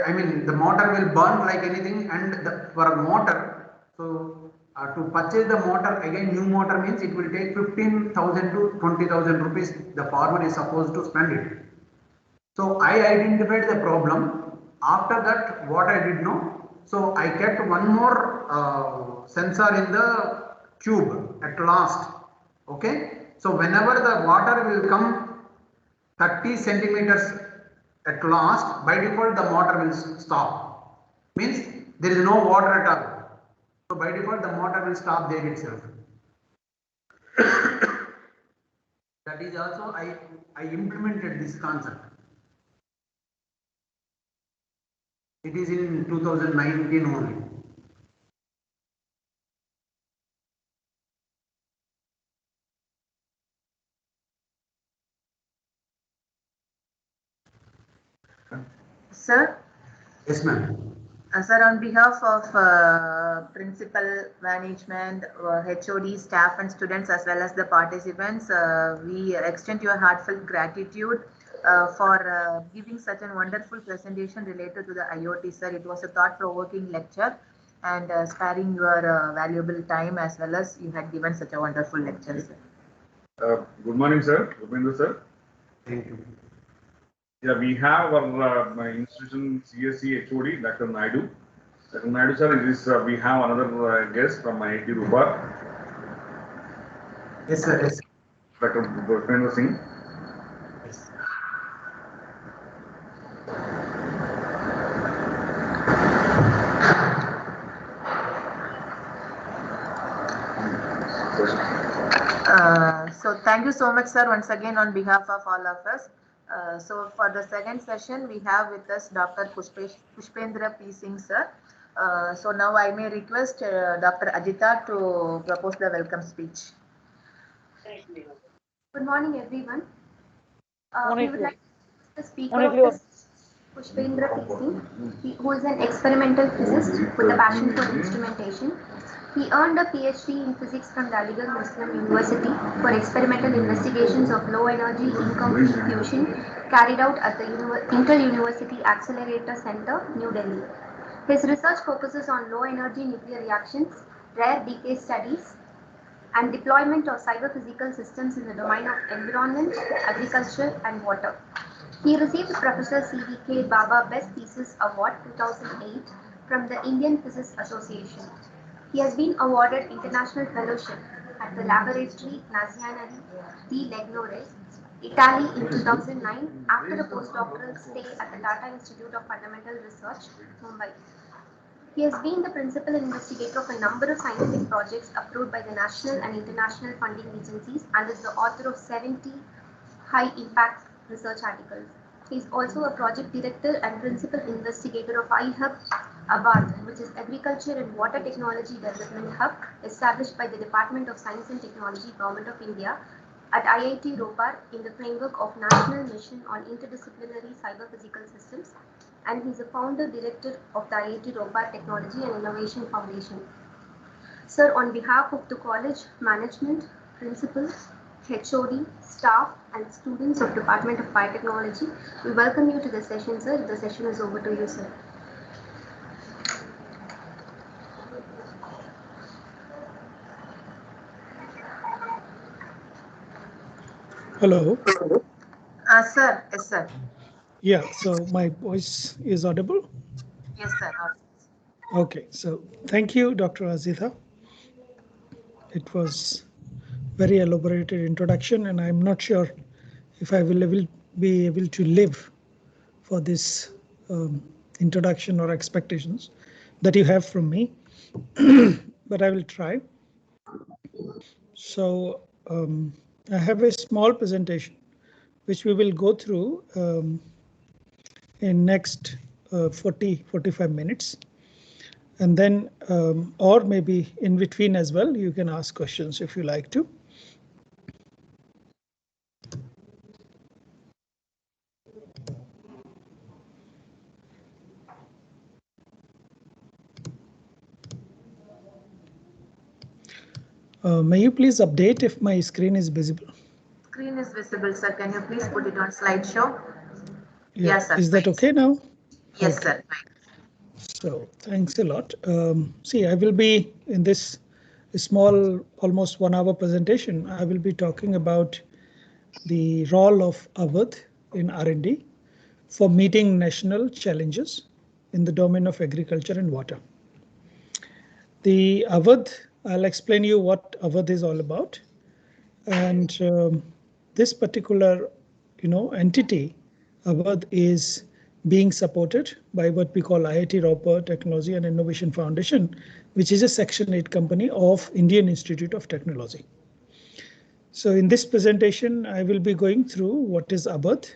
I mean the motor will burn like anything, and for a motor, so to purchase the motor, again new motor means it will take 15,000 to 20,000 rupees the farmer is supposed to spend it. So I identified the problem. After that, what I did know, so I kept one more sensor in the tube at last. Okay, so whenever the water will come 30 centimeters at last, by default the motor will stop. Means there is no water at all. So by default the motor will stop there itself. That is also I implemented this concept. It is in 2019 only.
Sir?
Yes, ma'am.
Sir, on behalf of principal, management, HOD, staff and students as well as the participants, we extend your heartfelt gratitude for giving such a wonderful presentation related to the IoT, sir. It was a thought-provoking lecture and sparing your valuable time as well as you had given such a wonderful lecture, sir.
Good morning, sir. Rupinder, sir.
Thank you.
Yeah, we have our my institution CSC HOD, Dr. Naidu. Dr. Naidu, sir, we have another guest from IIT Rupa.
Yes, sir. Yes.
Dr. Bhupendra Singh.
Yes.
So thank you so much, sir, once again on behalf of all of us. So for the second session, we have with us Dr. Pushpendra P. Singh, sir. So now I may request Dr. Ajita to propose the welcome speech.
Good morning, everyone. We would like to introduce the speaker of this, Pushpendra P. Singh, who is an experimental physicist with a passion for instrumentation. He earned a PhD in physics from the Aligarh Muslim University for experimental investigations of low-energy incomplete fusion carried out at the Inter-University Accelerator Center, New Delhi. His research focuses on low-energy nuclear reactions, rare decay studies, and deployment of cyber-physical systems in the domain of environment, agriculture, and water. He received Professor C.V.K. Baba Best Thesis Award 2008 from the Indian Physics Association. He has been awarded International Fellowship at the Laboratory Nazionale di Legnore, Italy in 2009 after a postdoctoral stay at the Tata Institute of Fundamental Research, Mumbai. He has been the principal investigator of a number of scientific projects approved by the national and international funding agencies and is the author of 70 high-impact research articles. He is also a project director and principal investigator of iHub Abad, which is Agriculture and Water Technology Development Hub, established by the Department of Science and Technology, Government of India, at IIT Ropar in the framework of National Mission on Interdisciplinary Cyber-Physical Systems, and he is a founder director of the IIT Ropar Technology and Innovation Foundation. Sir, on behalf of the college management, principals, HOD, staff, and students of Department of Biotechnology, we welcome you to the session, sir. The session is over to you, sir.
Hello.
Sir, yes, sir.
Yeah, so my voice is audible?
Yes, sir.
Okay, so thank you, Dr. Azita. It was very elaborated introduction, and I'm not sure if I will be able to live for this introduction or expectations that you have from me, but I will try. So I have a small presentation which we will go through in next 40-45 minutes. And then, or maybe in between as well, you can ask questions if you like to. May you please update if my screen is visible?
Screen is visible, sir. Can you please put it on slideshow?
Yeah.
Yes, sir.
Is that okay now?
Yes,
Okay.
sir.
So thanks a lot. See, I will be in this a small, almost 1 hour presentation, I will be talking about the role of Awadh in R&D for meeting national challenges in the domain of agriculture and water. The Awadh, I'll explain you what Awadh is all about. And this particular, entity, Awadh, is being supported by what we call IIT Ropar Technology and Innovation Foundation, which is a Section 8 company of Indian Institute of Technology. So in this presentation, I will be going through what is Awadh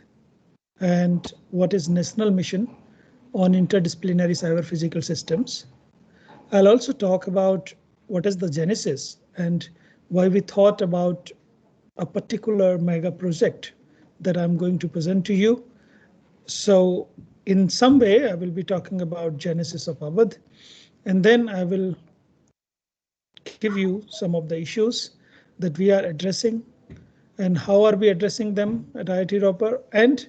and what is National Mission on Interdisciplinary Cyber Physical Systems. I'll also talk about what is the genesis and why we thought about a particular mega project that I'm going to present to you. So in some way, I will be talking about genesis of Awadh, and then I will give you some of the issues that we are addressing and how are we addressing them at IIT Ropar, and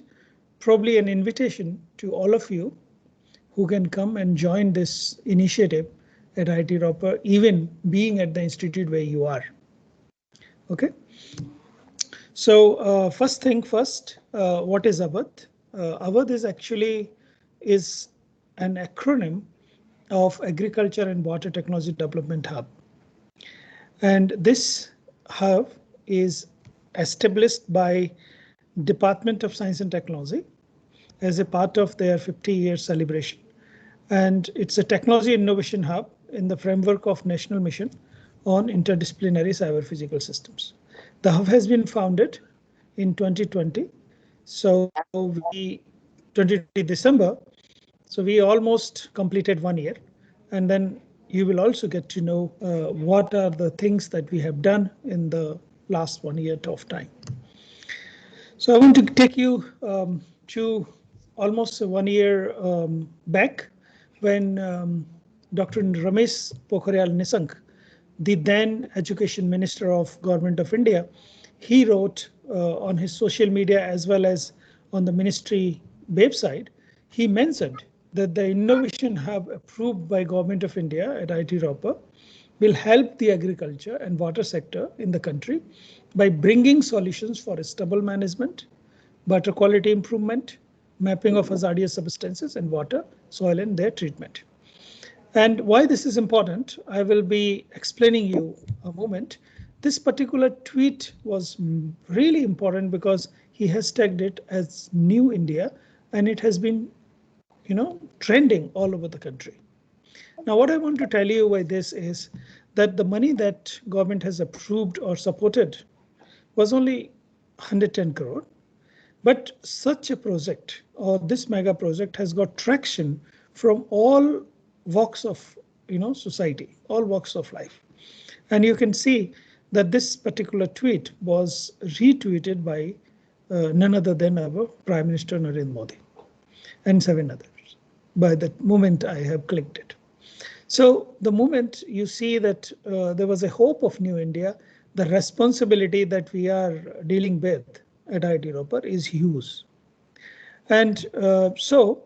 probably an invitation to all of you who can come and join this initiative at IIT Ropar, even being at the institute where you are. Okay. So first thing first, what is Awadh? Awadh is actually an acronym of Agriculture and Water Technology Development Hub. And this hub is established by Department of Science and Technology as a part of their 50-year celebration. And it's a technology innovation hub in the framework of National Mission on Interdisciplinary Cyber Physical Systems. The hub has been founded in 2020. So 2020 December. So we almost completed 1 year. And then you will also get to know what are the things that we have done in the last 1 year of time. So I want to take you to almost 1 year back when Dr. Ramesh Pokhriyal Nishank, the then Education Minister of Government of India, he wrote on his social media as well as on the ministry website, he mentioned that the innovation hub approved by Government of India at IIT Ropar will help the agriculture and water sector in the country by bringing solutions for stubble management, water quality improvement, mapping of hazardous substances in water, soil and their treatment. And why this is important, I will be explaining you a moment. This particular tweet was really important because he has tagged it as New India, and it has been, trending all over the country. Now, what I want to tell you by this is that the money that government has approved or supported was only 110 crore. But such a project or this mega project has got traction from all walks of society, all walks of life. And you can see that this particular tweet was retweeted by none other than our Prime Minister Narendra Modi and 7 others by the moment I have clicked it. So the moment you see that there was a hope of New India, the responsibility that we are dealing with at IIT Ropar is huge. And so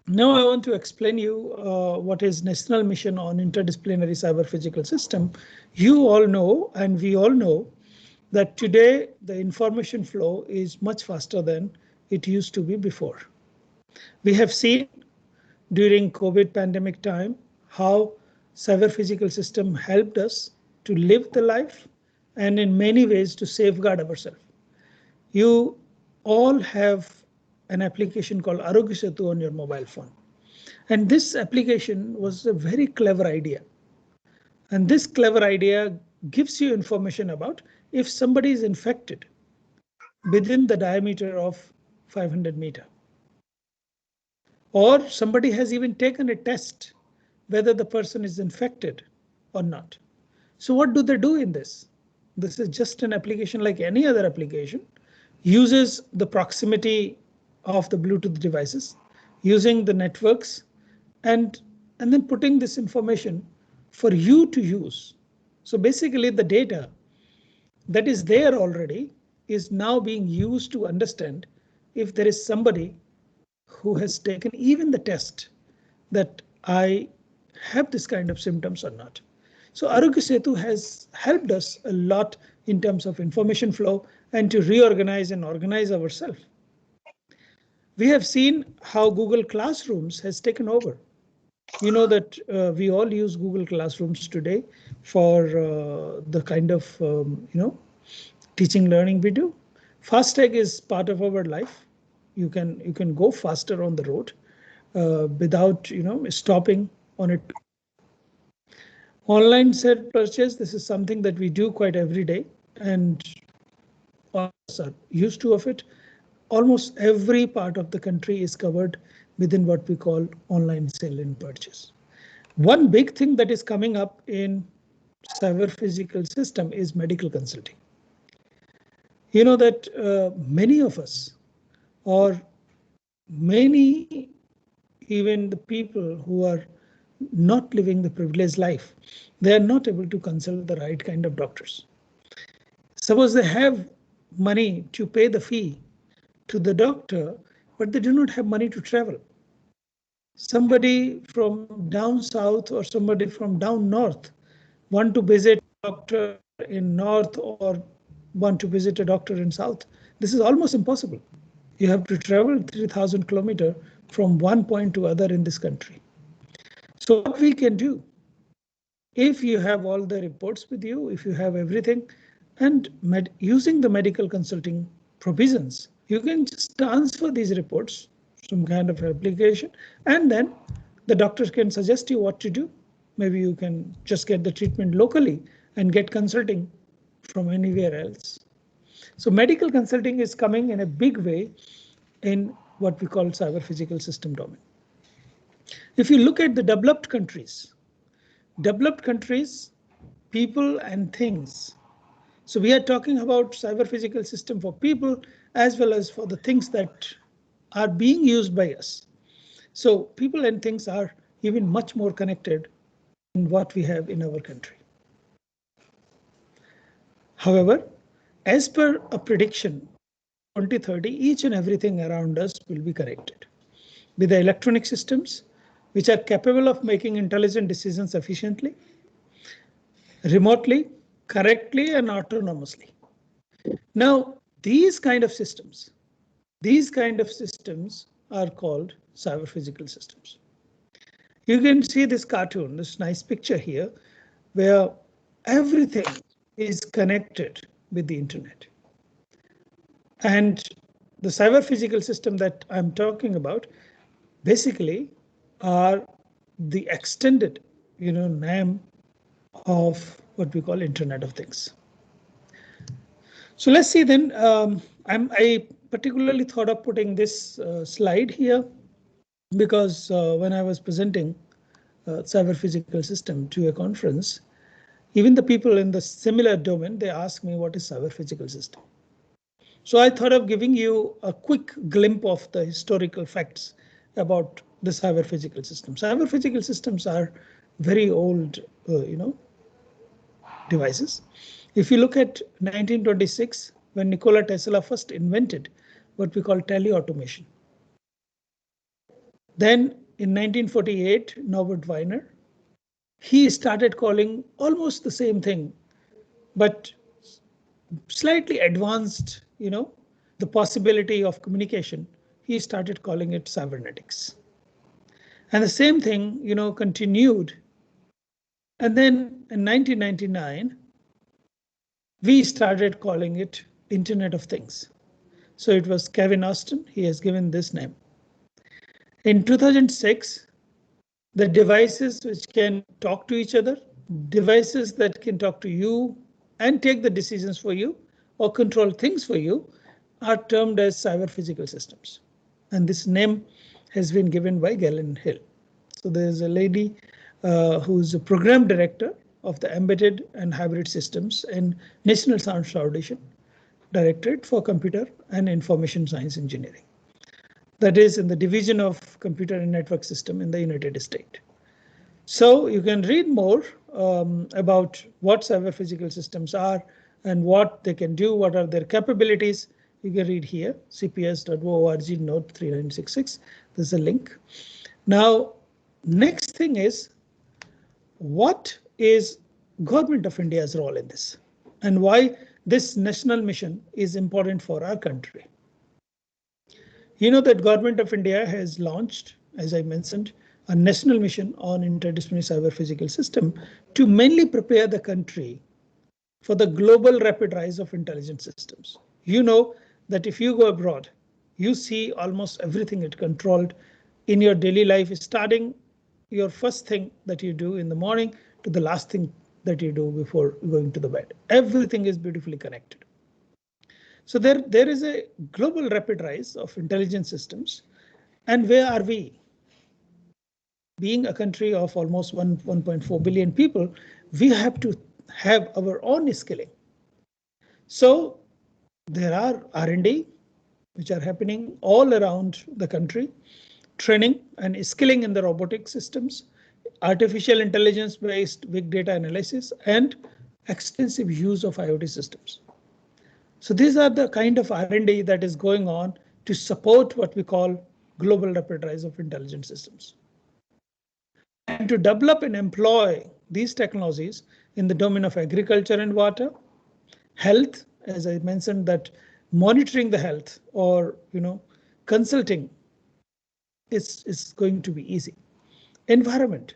now I want to explain you what is National Mission on Interdisciplinary Cyber Physical System. You all know, and we all know, that today the information flow is much faster than it used to be before. We have seen during COVID pandemic time how cyber physical system helped us to live the life and in many ways to safeguard ourselves. You all have an application called Arogya Setu on your mobile phone. And this application was a very clever idea. And this clever idea gives you information about if somebody is infected within the diameter of 500 meters. Or somebody has even taken a test whether the person is infected or not. So what do they do in this? This is just an application like any other application, uses the proximity of the Bluetooth devices, using the networks, and then putting this information for you to use. So basically the data that is there already is now being used to understand if there is somebody who has taken even the test that I have this kind of symptoms or not. So Arogya Setu has helped us a lot in terms of information flow and to reorganize and organize ourselves. We have seen how Google Classrooms has taken over. You know that we all use Google Classrooms today for the kind of teaching learning we do. FASTag is part of our life. You can go faster on the road without stopping on it. Online self purchase, this is something that we do quite every day, and all of us are used to of it. Almost every part of the country is covered within what we call online sale and purchase. One big thing that is coming up in cyber physical system is medical consulting. You know that many of us, or many, even the people who are not living the privileged life, they are not able to consult the right kind of doctors. Suppose they have money to pay the fee to the doctor, but they do not have money to travel. Somebody from down south or somebody from down north want to visit a doctor in north or want to visit a doctor in south. This is almost impossible. You have to travel 3,000 kilometers from one point to other in this country. So what we can do, if you have all the reports with you, if you have everything, and using the medical consulting provisions, you can just transfer these reports, some kind of application, and then the doctor can suggest you what to do. Maybe you can just get the treatment locally and get consulting from anywhere else. So medical consulting is coming in a big way in what we call cyber physical system domain. If you look at the developed countries, people and things. So we are talking about cyber physical system for people as well as for the things that are being used by us. So people and things are even much more connected in what we have in our country. However, as per a prediction, 2030, each and everything around us will be connected with the electronic systems, which are capable of making intelligent decisions efficiently, remotely, correctly, and autonomously. Now, these kind of systems are called cyber physical systems. You can see this cartoon, this nice picture here, where everything is connected with the internet. And the cyber physical system that I'm talking about basically are the extended name of what we call Internet of Things. So let's see then, I particularly thought of putting this slide here because when I was presenting cyber physical system to a conference, even the people in the similar domain, they asked me what is cyber physical system. So I thought of giving you a quick glimpse of the historical facts about the cyber physical system. Cyber physical systems are very old, devices. If you look at 1926, when Nikola Tesla first invented what we call teleautomation. Then in 1948, Norbert Wiener, he started calling almost the same thing, but slightly advanced, the possibility of communication. He started calling it cybernetics. And the same thing, continued. And then in 1999, we started calling it Internet of Things. So it was Kevin Austin. He has given this name. In 2006, the devices which can talk to each other, devices that can talk to you and take the decisions for you or control things for you are termed as cyber physical systems. And this name has been given by Galen Hill. So there's a lady who's a program director of the Embedded and Hybrid Systems and National Science Foundation Directorate for Computer and Information Science Engineering. That is in the Division of Computer and Network System in the United States. So you can read more about what cyber physical systems are and what they can do, what are their capabilities. You can read here, cps.org note 3966. There's a link. Now, next thing is, what is Government of India's role in this and why this national mission is important for our country. You know that Government of India has launched, as I mentioned, a national mission on interdisciplinary cyber physical system to mainly prepare the country for the global rapid rise of intelligent systems. You know that if you go abroad, you see almost everything it controlled in your daily life, starting your first thing that you do in the morning to the last thing that you do before going to the bed. Everything is beautifully connected. So there is a global rapid rise of intelligence systems. And where are we? Being a country of almost 1.4 billion people, we have to have our own skilling. So there are R&D which are happening all around the country, training and skilling in the robotic systems, artificial intelligence based big data analysis, and extensive use of IoT systems. So these are the kind of R&D that is going on to support what we call global rapid rise of intelligent systems. And to develop and employ these technologies in the domain of agriculture and water, health, as I mentioned, that monitoring the health or consulting is going to be easy. Environment,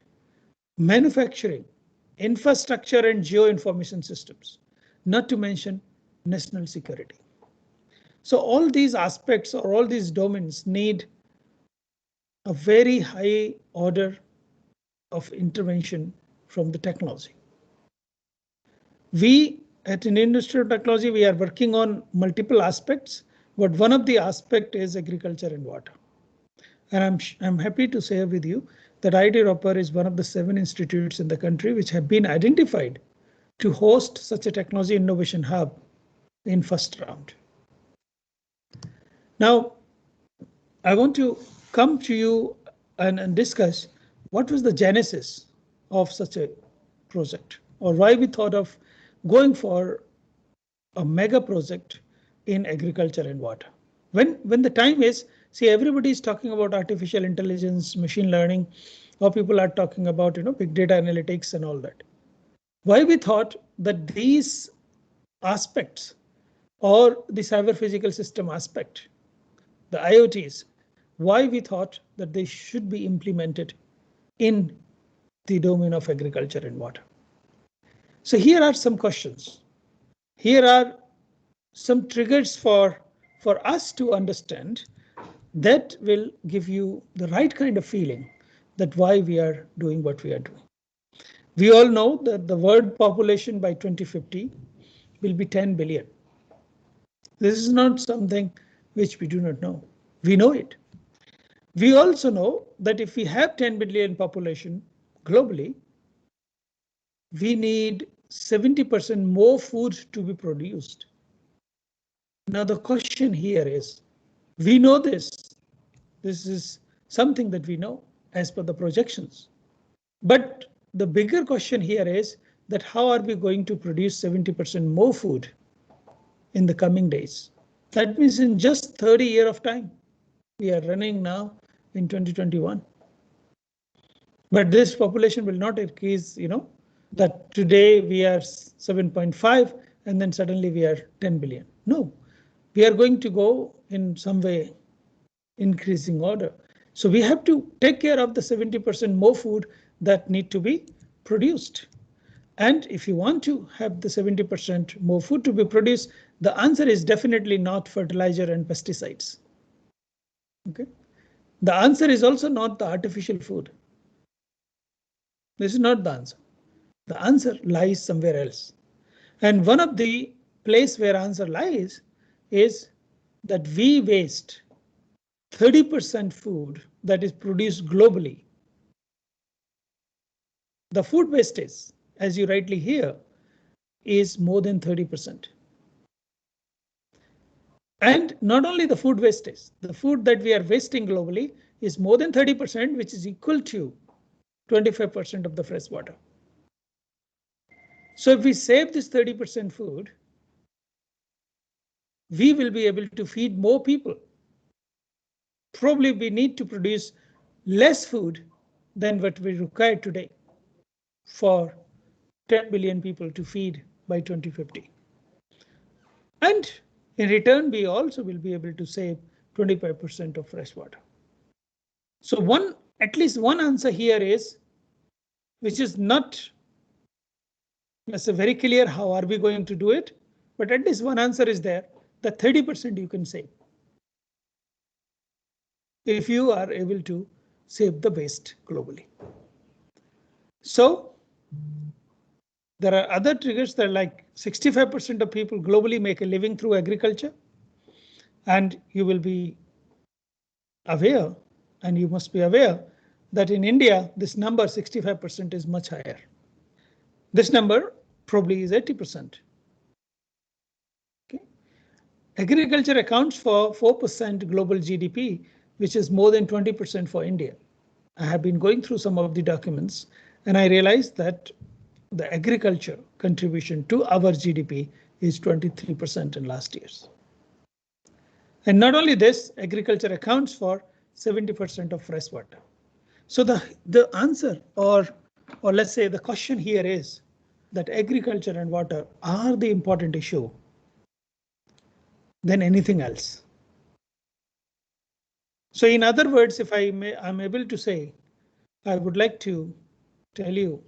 manufacturing, infrastructure and geo-information systems, not to mention national security. So all these aspects or all these domains need a very high order of intervention from the technology. We at Indian Institute of Technology, we are working on multiple aspects, but one of the aspects is agriculture and water. And I'm happy to share with you that IIT Ropar is one of the 7 institutes in the country which have been identified to host such a technology innovation hub in first round. Now, I want to come to you and discuss what was the genesis of such a project, or why we thought of going for a mega project in agriculture and water. When the time is, see, everybody is talking about artificial intelligence, machine learning, or people are talking about big data analytics and all that. Why we thought that these aspects, or the cyber physical system aspect, the IoTs, why we thought that they should be implemented in the domain of agriculture and water. So here are some questions. Here are some triggers for us to understand that will give you the right kind of feeling that why we are doing what we are doing. We all know that the world population by 2050 will be 10 billion. This is not something which we do not know. We know it. We also know that if we have 10 billion population globally, we need 70% more food to be produced. Now the question here is, we know this. This is something that we know as per the projections. But the bigger question here is that how are we going to produce 70% more food in the coming days? That means in just 30 years of time. We are running now in 2021. But this population will not increase, that today we are 7.5 and then suddenly we are 10 billion. No, we are going to go in some way increasing order. So we have to take care of the 70% more food that need to be produced. And if you want to have the 70% more food to be produced, the answer is definitely not fertilizer and pesticides. Okay. The answer is also not the artificial food. This is not the answer. The answer lies somewhere else. And one of the place where answer lies is that we waste 30% food that is produced globally. The food wastage, as you rightly hear, is more than 30%. And not only the food wastage, the food that we are wasting globally is more than 30%, which is equal to 25% of the fresh water. So if we save this 30% food, we will be able to feed more people. Probably we need to produce less food than what we require today for 10 billion people to feed by 2050. And in return, we also will be able to save 25% of fresh water. So at least one answer here is, which is not very clear how are we going to do it, but at least one answer is there, that 30% you can save if you are able to save the waste globally. So there are other triggers that are like 65% of people globally make a living through agriculture. And you will be aware, and you must be aware, that in India, this number 65% is much higher. This number probably is 80%. Okay. Agriculture accounts for 4% global GDP, which is more than 20% for India. I have been going through some of the documents, and I realized that the agriculture contribution to our GDP is 23% in last years. And not only this, agriculture accounts for 70% of fresh water. So the answer, or let's say the question here is that agriculture and water are the important issue than anything else. So in other words, if I'm able to say, I would like to tell you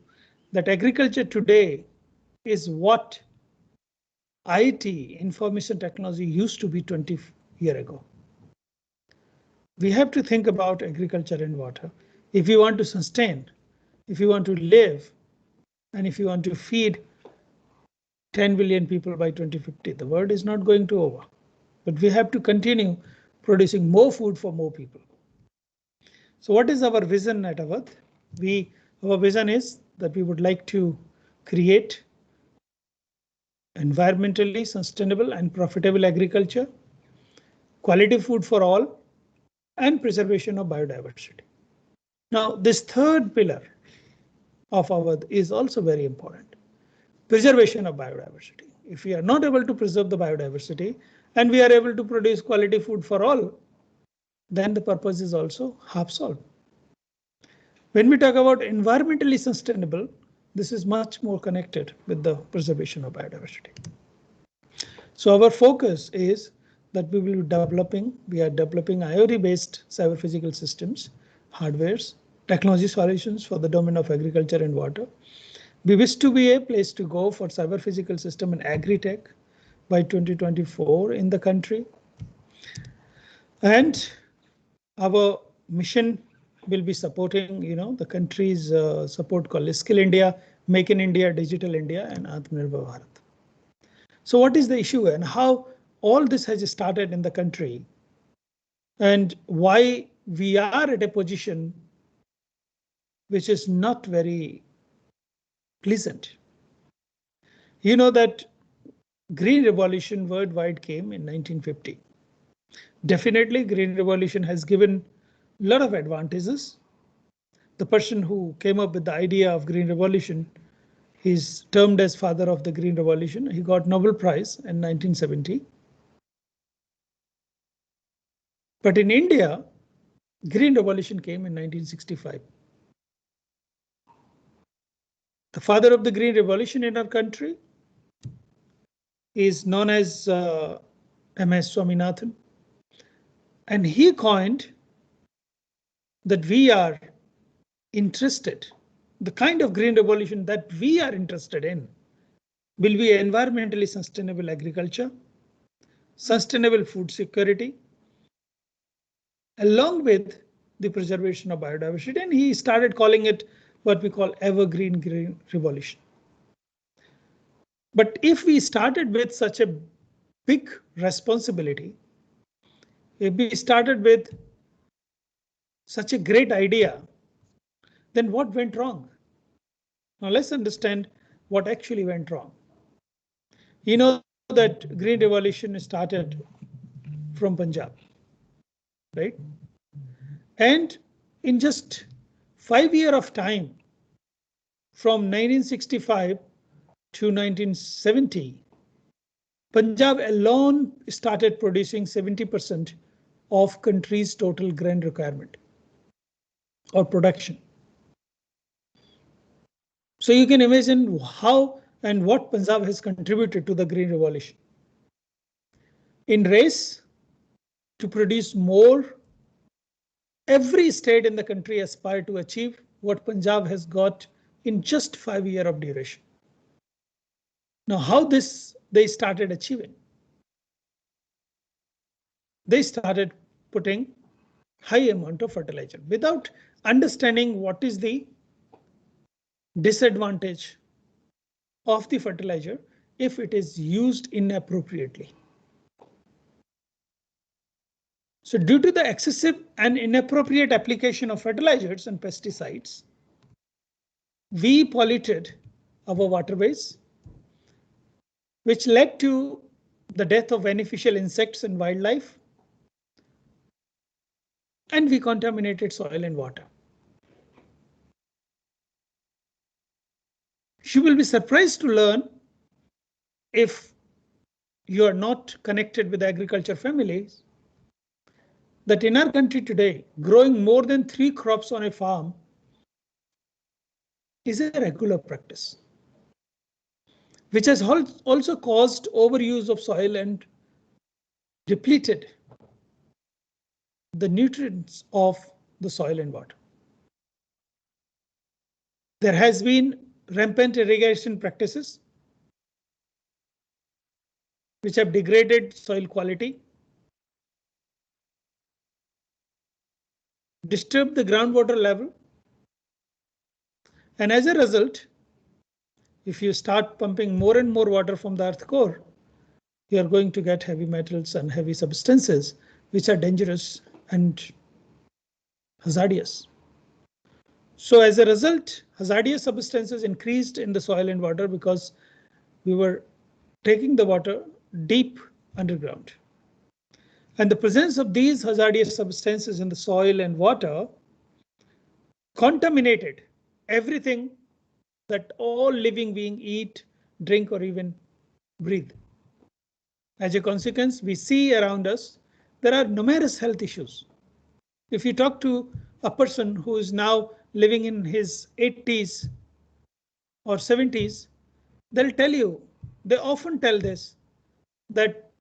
that agriculture today is what IT, information technology, used to be 20 years ago. We have to think about agriculture and water. If you want to sustain, if you want to live, and if you want to feed 10 billion people by 2050, the world is not going to over. But we have to continue producing more food for more people. So what is our vision at Awadh? Our vision is that we would like to create environmentally sustainable and profitable agriculture, quality food for all, and preservation of biodiversity. Now, this third pillar of Awadh is also very important. Preservation of biodiversity. If we are not able to preserve the biodiversity and we are able to produce quality food for all, then the purpose is also half solved. When we talk about environmentally sustainable, this is much more connected with the preservation of biodiversity. So our focus is that we are developing IoT-based cyber physical systems, hardwares, technology solutions for the domain of agriculture and water. We wish to be a place to go for cyber physical system and agri-tech by 2024 in the country. And our mission will be supporting, the country's support called Skill India, Make in India, Digital India, and Atmanirbhar Bharat. So what is the issue and how all this has started in the country and why we are at a position which is not very pleasant? You know that Green Revolution worldwide came in 1950. Definitely, Green Revolution has given a lot of advantages. The person who came up with the idea of Green Revolution is termed as father of the Green Revolution. He got Nobel Prize in 1970. But in India, Green Revolution came in 1965. The father of the Green Revolution in our country is known as M.S. Swaminathan. And he coined that we are interested, the kind of green revolution that we are interested in will be environmentally sustainable agriculture, sustainable food security, along with the preservation of biodiversity. And he started calling it what we call evergreen green revolution. But if we started with such a big responsibility, if we started with such a great idea, then what went wrong? Now let's understand what actually went wrong. You know that Green Revolution started from Punjab, right? And in just 5 years of time, from 1965 to 1970, Punjab alone started producing 70% of country's total grain requirement or production. So So you can imagine how and what Punjab has contributed to the Green Revolution. In race to produce more, every state in the country aspire to achieve what Punjab has got in just 5 years of duration. Now, how this they started achieving? They started putting high amount of fertilizer without understanding what is the disadvantage of the fertilizer if it is used inappropriately. So due to the excessive and inappropriate application of fertilizers and pesticides, we polluted our waterways, which led to the death of beneficial insects and wildlife, and we contaminated soil and water. You will be surprised to learn, if you are not connected with agriculture families, that in our country today, growing more than 3 crops on a farm is a regular practice, which has also caused overuse of soil and depleted the nutrients of the soil and water. There has been rampant irrigation practices which have degraded soil quality, disturbed the groundwater level, and as a result, if you start pumping more and more water from the earth core, you are going to get heavy metals and heavy substances which are dangerous and hazardous. So as a result, hazardous substances increased in the soil and water because we were taking the water deep underground. And the presence of these hazardous substances in the soil and water contaminated everything that all living beings eat, drink, or even breathe. As a consequence, we see around us there are numerous health issues. If you talk to a person who is now living in his 80s or 70s, they'll tell you, they often tell this, that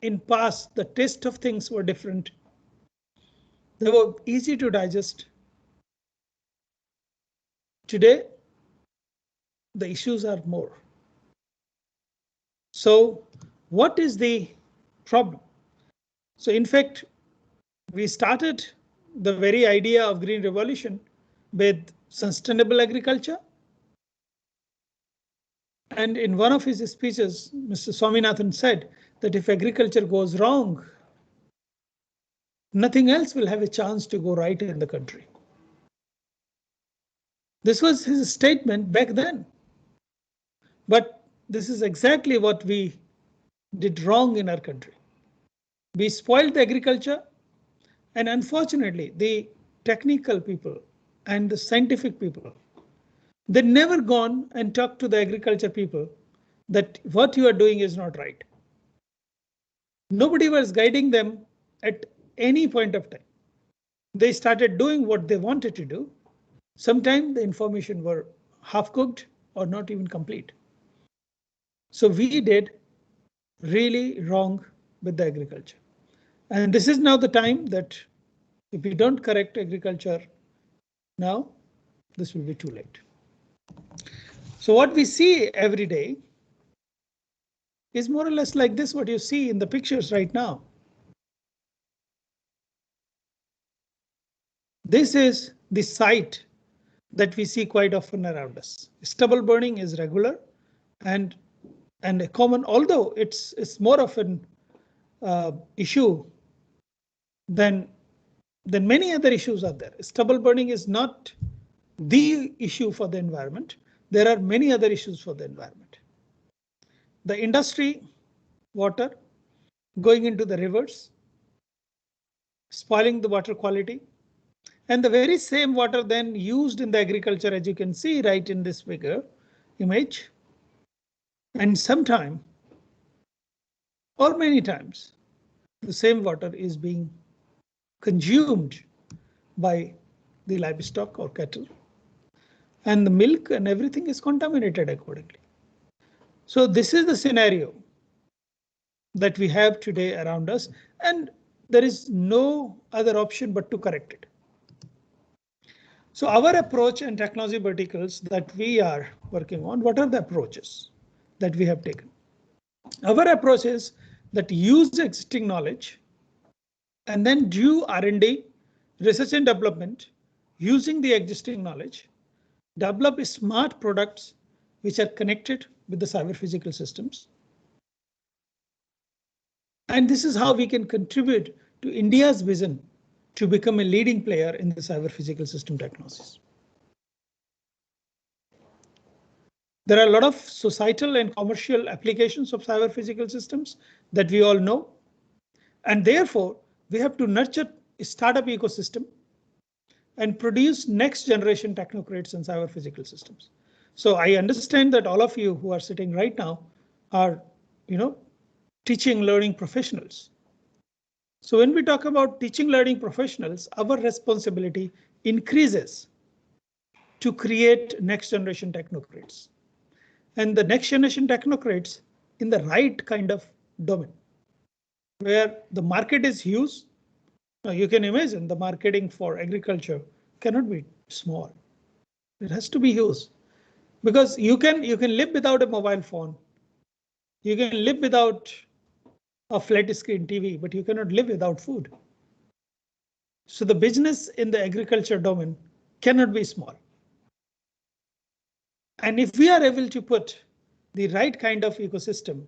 in past the taste of things were different. They were easy to digest. Today, the issues are more. So what is the problem? So in fact, we started the very idea of Green Revolution with sustainable agriculture. And in one of his speeches, Mr. Swaminathan said that if agriculture goes wrong, nothing else will have a chance to go right in the country. This was his statement back then. But this is exactly what we did wrong in our country. We spoiled the agriculture, and unfortunately, the technical people and the scientific people, they never gone and talked to the agriculture people that what you are doing is not right. Nobody was guiding them at any point of time. They started doing what they wanted to do. Sometimes the information were half cooked or not even complete. So we did really wrong with the agriculture. And this is now the time that if we don't correct agriculture now, this will be too late. So what we see every day is more or less like this, what you see in the pictures right now. This is the site that we see quite often around us. Stubble burning is regular and a common, although it's more of an issue than many other issues are there. Stubble burning is not the issue for the environment. There are many other issues for the environment. The industry water going into the rivers, spoiling the water quality, and the very same water then used in the agriculture, as you can see right in this figure image. And sometime or many times the same water is being consumed by the livestock or cattle. and the milk and everything is contaminated accordingly. So this is the scenario that we have today around us, and there is no other option but to correct it. So our approach and technology verticals that we are working on, what are the approaches that we have taken? Our approach is that use existing knowledge and then do R&D, research and development, using the existing knowledge, develop smart products which are connected with the cyber physical systems. And this is how we can contribute to India's vision to become a leading player in the cyber physical system technologies. There are a lot of societal and commercial applications of cyber physical systems that we all know. And therefore, we have to nurture a startup ecosystem and produce next generation technocrats in cyber physical systems. So I understand that all of you who are sitting right now are, teaching learning professionals. So when we talk about teaching learning professionals, our responsibility increases to create next generation technocrats. And the next generation technocrats in the right kind of domain, where the market is huge. Now you can imagine the marketing for agriculture cannot be small. It has to be huge, because you can live without a mobile phone. You can live without a flat screen TV, but you cannot live without food. So the business in the agriculture domain cannot be small. And if we are able to put the right kind of ecosystem,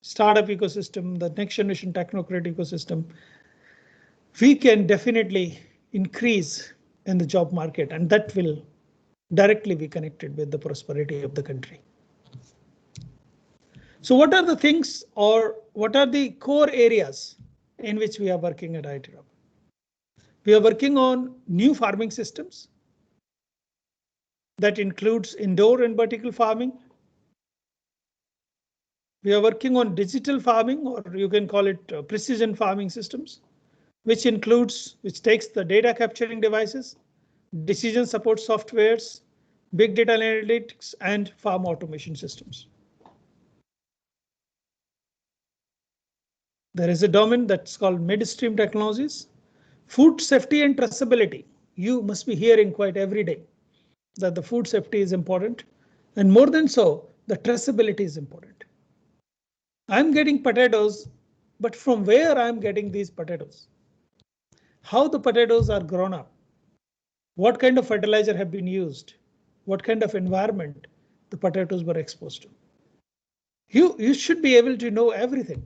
startup ecosystem, the next generation technocrat ecosystem, we can definitely increase in the job market, and that will directly be connected with the prosperity of the country. So what are the things, or what are the core areas in which we are working at IIT Rourkee? We are working on new farming systems. That includes indoor and vertical farming. We are working on digital farming, or you can call it precision farming systems, which takes the data capturing devices, decision support softwares, big data analytics, and farm automation systems. There is a domain that's called midstream technologies, food safety and traceability. You must be hearing quite every day that the food safety is important, and more than so, the traceability is important. I'm getting potatoes, but from where I'm getting these potatoes? How the potatoes are grown up? What kind of fertilizer have been used? What kind of environment the potatoes were exposed to? You should be able to know everything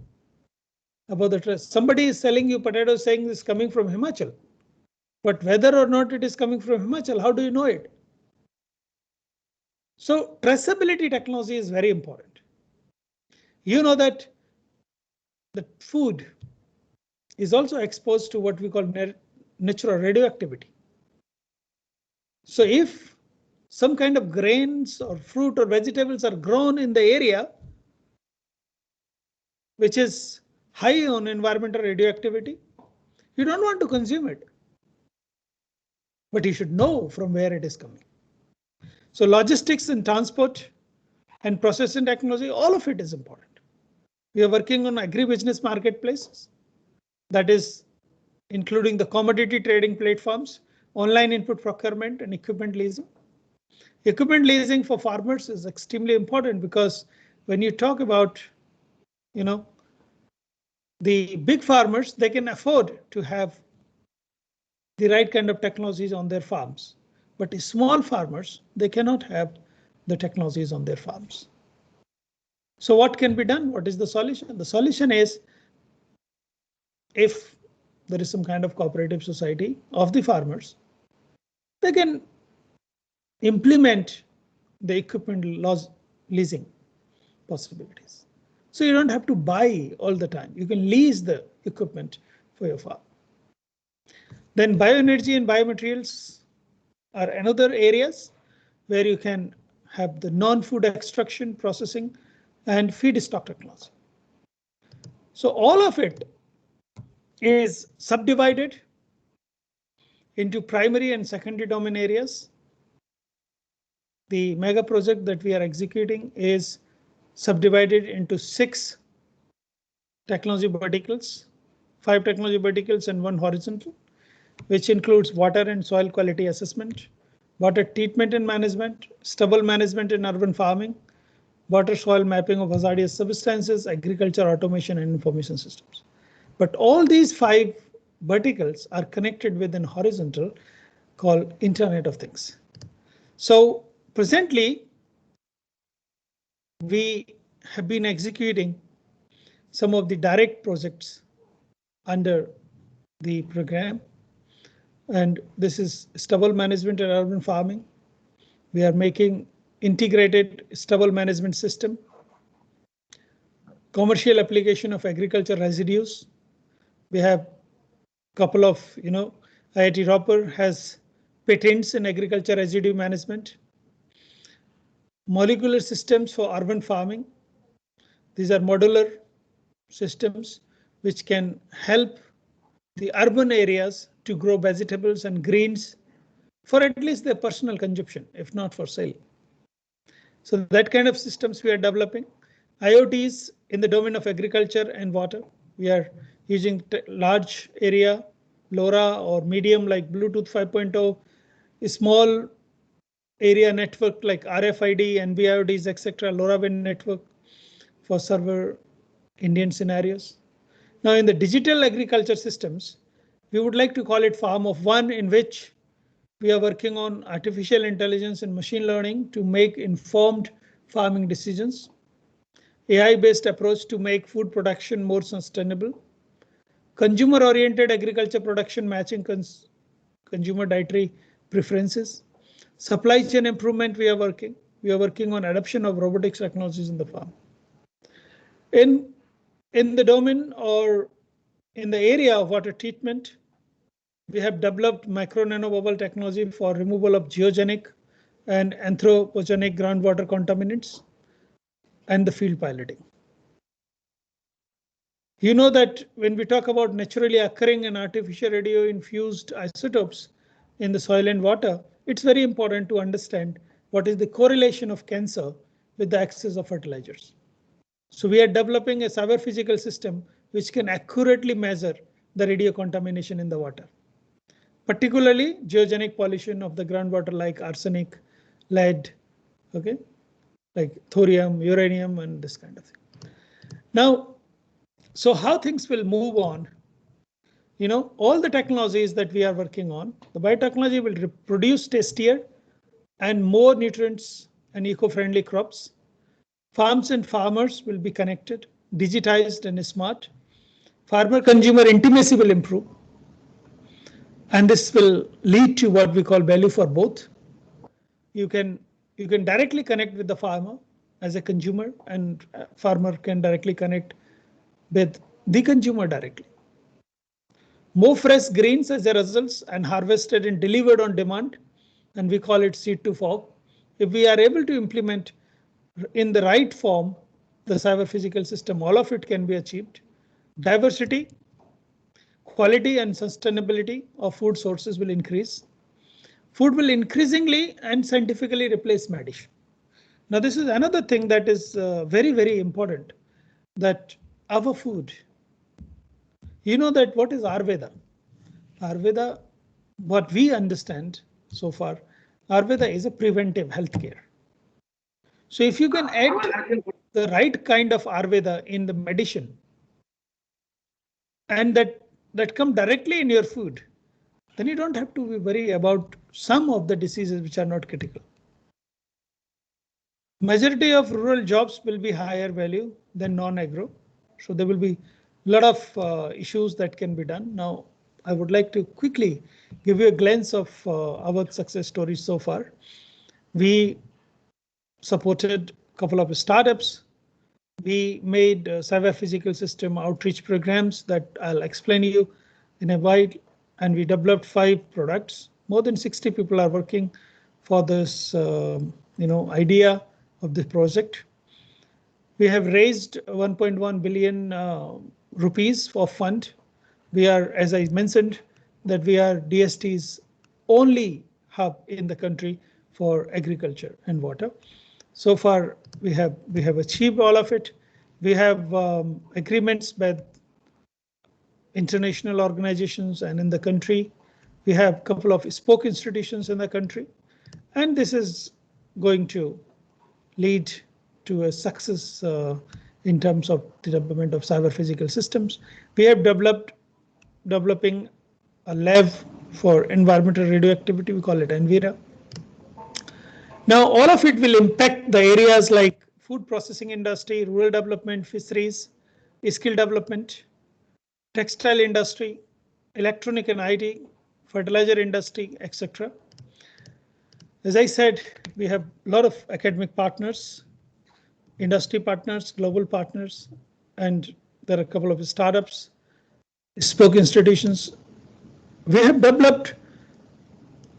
about the trace. Somebody is selling you potatoes saying this is coming from Himachal, but whether or not it is coming from Himachal, how do you know it? So traceability technology is very important. You know that the food is also exposed to what we call natural radioactivity. So if some kind of grains or fruit or vegetables are grown in the area which is high on environmental radioactivity, you don't want to consume it, but you should know from where it is coming. So logistics and transport and processing technology, all of it is important. We are working on agribusiness marketplaces, that is including the commodity trading platforms, online input procurement, and equipment leasing. Equipment leasing for farmers is extremely important, because when you talk about, the big farmers, they can afford to have the right kind of technologies on their farms, but the small farmers, they cannot have the technologies on their farms. So what can be done? What is the solution? The solution is, if there is some kind of cooperative society of the farmers, they can implement the equipment leasing possibilities. So you don't have to buy all the time. You can lease the equipment for your farm. Then bioenergy and biomaterials are another areas where you can have the non-food extraction, processing, and feedstock technology. So all of it is subdivided into primary and secondary domain areas. the mega project that we are executing is subdivided into 6 technology verticals, 5 technology verticals and 1 horizontal, which includes water and soil quality assessment, water treatment and management, stubble management in urban farming, water soil mapping of hazardous substances, agriculture automation and information systems. But all these 5 verticals are connected with an horizontal called Internet of Things. So presently, we have been executing some of the direct projects under the program. And this is stubble management and urban farming. We are making integrated stubble management system, commercial application of agriculture residues. We have couple of, IIT Ropar has patents in agriculture residue management, molecular systems for urban farming. These are modular systems which can help the urban areas to grow vegetables and greens for at least their personal consumption, if not for sale. So that kind of systems we are developing. IoTs in the domain of agriculture and water. We are using large area LoRa or medium like Bluetooth 5.0, a small area network like RFID, NB-IoTs, etc. LoRaWAN network for server Indian scenarios. Now in the digital agriculture systems, we would like to call it Farm of One, in which we are working on artificial intelligence and machine learning to make informed farming decisions, AI-based approach to make food production more sustainable, consumer-oriented agriculture production matching consumer dietary preferences, supply chain improvement. We are working on adoption of robotics technologies in the farm. In the domain or in the area of water treatment, we have developed micro nanobubble technology for removal of geogenic and anthropogenic groundwater contaminants and the field piloting. You know that when we talk about naturally occurring and artificial radio-infused isotopes in the soil and water, it's very important to understand what is the correlation of cancer with the access of fertilizers. So we are developing a cyber physical system which can accurately measure the radio contamination in the water, particularly geogenic pollution of the groundwater like arsenic, lead, okay, like thorium, uranium, and this kind of thing. Now, so how things will move on? All the technologies that we are working on, the biotechnology will produce tastier and more nutrients and eco-friendly crops. Farms and farmers will be connected, digitized and smart. Farmer-consumer intimacy will improve. And this will lead to what we call value for both. You can directly connect with the farmer as a consumer, and farmer can directly connect with the consumer directly. More fresh greens as a result and harvested and delivered on demand, and we call it seed to fork. If we are able to implement in the right form the cyber physical system, all of it can be achieved. Diversity, quality and sustainability of food sources will increase. Food will increasingly and scientifically replace medication. Now this is another thing that is very, very important, that our food, that what is Ayurveda? Ayurveda, what we understand so far, Ayurveda is a preventive healthcare. So if you can add the right kind of Ayurveda in the medicine, and that come directly in your food, then you don't have to be worried about some of the diseases which are not critical. Majority of rural jobs will be higher value than non-agro. So there will be a lot of issues that can be done. Now, I would like to quickly give you a glance of our success stories so far. We supported a couple of startups. We made cyber physical system outreach programs that I'll explain to you in a while, and we developed 5 products. More than 60 people are working for this, idea of this project. We have raised 1.1 billion rupees for fund. We are, as I mentioned, that we are DST's only hub in the country for agriculture and water. So far, we have achieved all of it. We have agreements with international organizations and in the country. We have a couple of spoke institutions in the country, and this is going to lead to a success in terms of the development of cyber physical systems. We have developing a lab for environmental radioactivity. We call it ENVIRA. Now, all of it will impact the areas like food processing industry, rural development, fisheries, skill development, textile industry, electronic and IT, fertilizer industry, etc. As I said, we have a lot of academic partners, industry partners, global partners, and there are a couple of startups, spoke institutions. We have developed,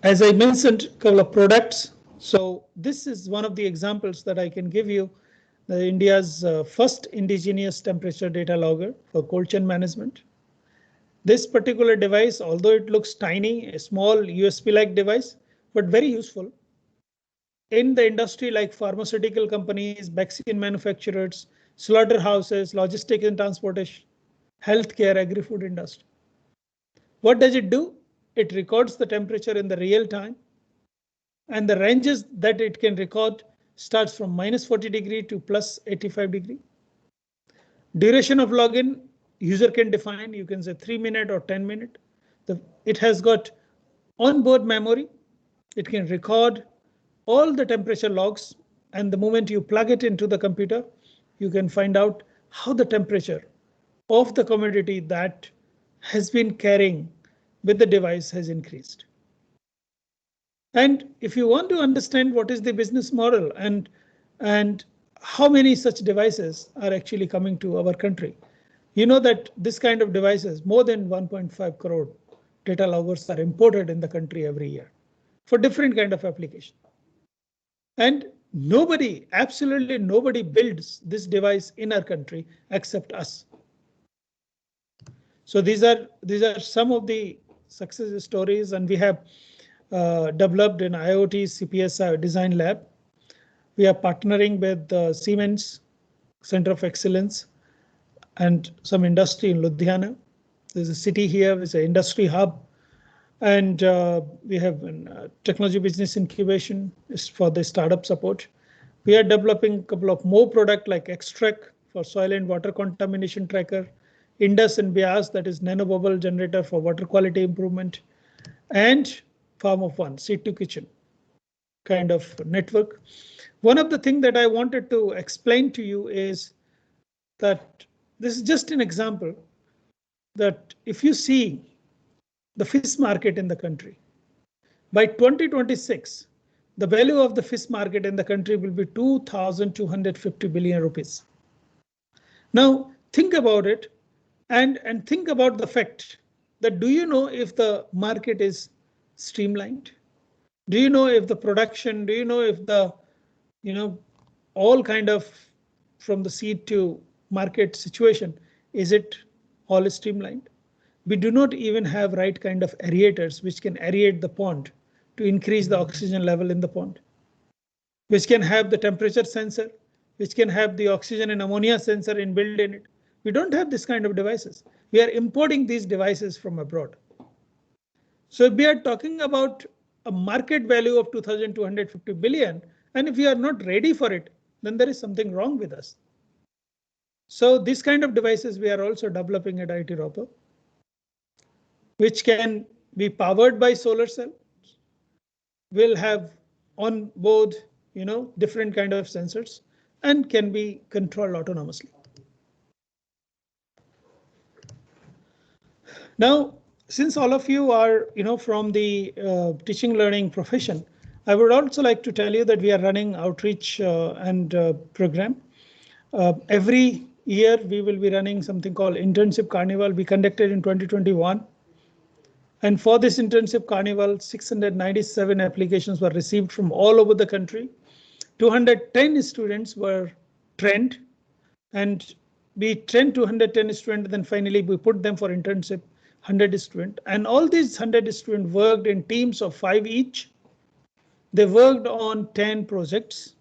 as I mentioned, a couple of products. So this is one of the examples that I can give you. India's first indigenous temperature data logger for cold chain management. This particular device, although it looks tiny, a small USB-like device, but very useful in the industry like pharmaceutical companies, vaccine manufacturers, slaughterhouses, logistics and transportation, healthcare, agri-food industry. What does it do? It records the temperature in the real time, and the ranges that it can record starts from -40° to +85°. Duration of login, user can define. You can say 3 minutes or 10 minutes. It has got onboard memory. It can record all the temperature logs, and the moment you plug it into the computer, you can find out how the temperature of the commodity that has been carrying with the device has increased. And if you want to understand what is the business model and how many such devices are actually coming to our country, you know that this kind of devices, more than 1.5 crore data loggers are imported in the country every year for different kind of application. And nobody, absolutely nobody builds this device in our country except us. So these are some of the success stories, and we have developed an IoT CPS design lab. We are partnering with Siemens Center of Excellence and some industry in Ludhiana. There's a city here, it's an industry hub. And we have technology business incubation is for the startup support. We are developing a couple of more products like Extract for soil and water contamination tracker, Indus and Bias, that is nanobubble generator for water quality improvement, and Farm of One, seed to kitchen kind of network. One of the things that I wanted to explain to you is that this is just an example that if you see the fish market in the country, by 2026, the value of the fish market in the country will be 2,250 billion rupees. Now think about it and think about the fact that, do you know if the market is streamlined? Do you know if the production, do you know if the, all kind of from the seed to market situation, is it all streamlined? We do not even have right kind of aerators which can aerate the pond to increase the oxygen level in the pond, which can have the temperature sensor, which can have the oxygen and ammonia sensor inbuilt in it. We don't have this kind of devices. We are importing these devices from abroad. So if we are talking about a market value of 2,250 billion, and if we are not ready for it, then there is something wrong with us. So this kind of devices we are also developing at IIT Ropar, which can be powered by solar cell, will have on board, different kind of sensors, and can be controlled autonomously. Now, since all of you are, from the teaching learning profession, I would also like to tell you that we are running outreach and program. Every year we will be running something called Internship Carnival. We conducted in 2021. And for this internship carnival, 697 applications were received from all over the country. 210 students were trained, and we trained 210 students. Then finally we put them for internship, 100 students. And all these 100 students worked in teams of 5 each. They worked on 10 projects,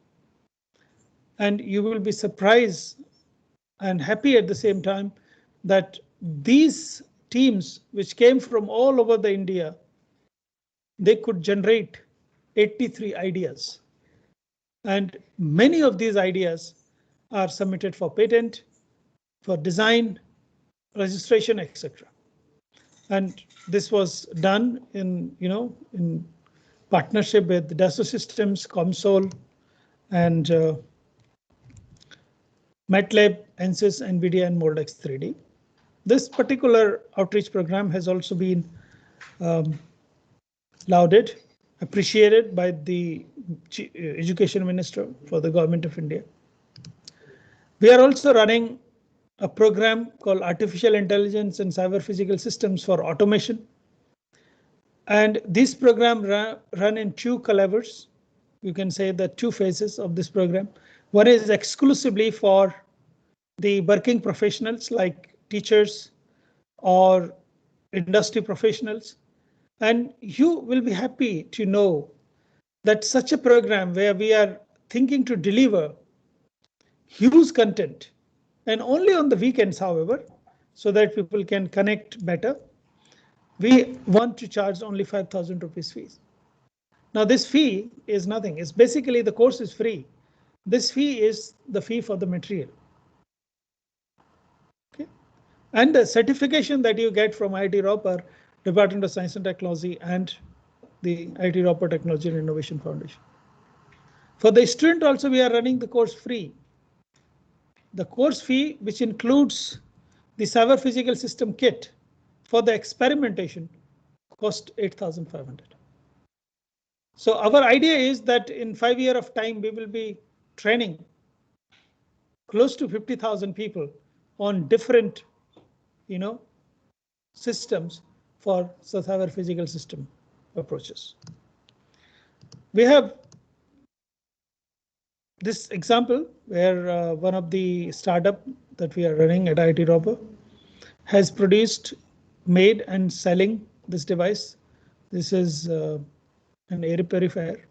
and you will be surprised and happy at the same time that these teams, which came from all over the India, they could generate 83 ideas. And many of these ideas are submitted for patent, for design, registration, etc. And this was done in, in partnership with Dassault Systems, COMSOL, and MATLAB, ANSYS, NVIDIA, and Moldex 3D. This particular outreach program has also been lauded, appreciated by the Education Minister for the Government of India. We are also running a program called Artificial Intelligence and Cyber Physical Systems for Automation. And this program run in two calibers. You can say the two phases of this program. One is exclusively for the working professionals like teachers or industry professionals. And you will be happy to know that such a program where we are thinking to deliver huge content, and only on the weekends, however, so that people can connect better, we want to charge only 5,000 rupees fees. Now this fee is nothing. It's basically the course is free. This fee is the fee for the material. Okay. And the certification that you get from IIT Ropar, Department of Science and Technology, and the IIT Ropar Technology and Innovation Foundation. For the student also, we are running the course free. The course fee, which includes the Cyber Physical System kit for the experimentation, cost 8,500. So our idea is that in 5 years of time, we will be training close to 50,000 people on different, systems for cyber physical system approaches. We have this example where one of the startup that we are running at IIT Ropar has produced, made and selling this device. This is an air purifier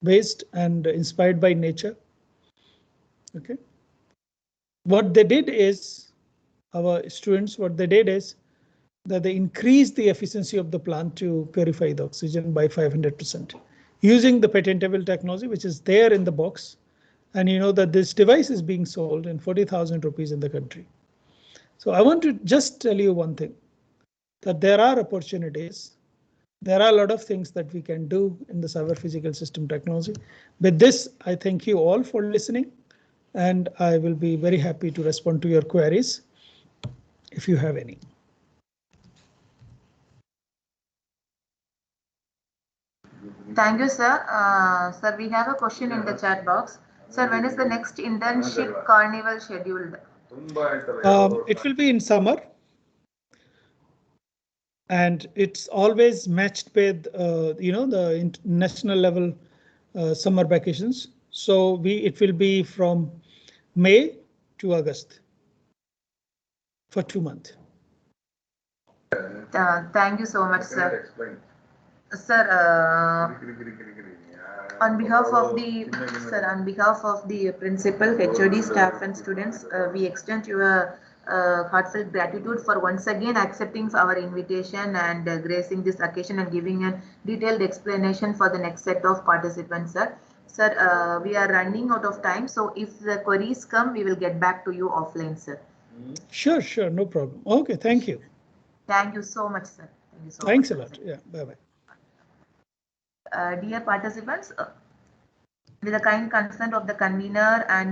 based and inspired by nature. Okay. What they did is, our students, what they did is that they increased the efficiency of the plant to purify the oxygen by 500% using the patentable technology, which is there in the box. And you know that this device is being sold in 40,000 rupees in the country. So I want to just tell you one thing, that there are opportunities. There are a lot of things that we can do in the cyber physical system technology. With this, I thank you all for listening, and I will be very happy to respond to your queries if you have any.
Thank you, sir. Sir, we have a question in the chat box. Sir, when is the next internship carnival scheduled?
It will be in summer. And it's always matched with, the international level summer vacations. So it will be from May to August for 2 months.
Thank you so much, sir. Sir, on behalf of the principal, HOD, staff, and students, we extend your heartfelt gratitude for once again accepting our invitation and gracing this occasion and giving a detailed explanation for the next set of participants, sir. Sir, we are running out of time, so if the queries come, we will get back to you offline, sir.
Sure, no problem. Okay, thank you.
Thank you so much, sir. Thank you so
Thanks
much,
a lot.
sir.
Yeah, bye-bye.
Dear participants, with the kind consent of the convener and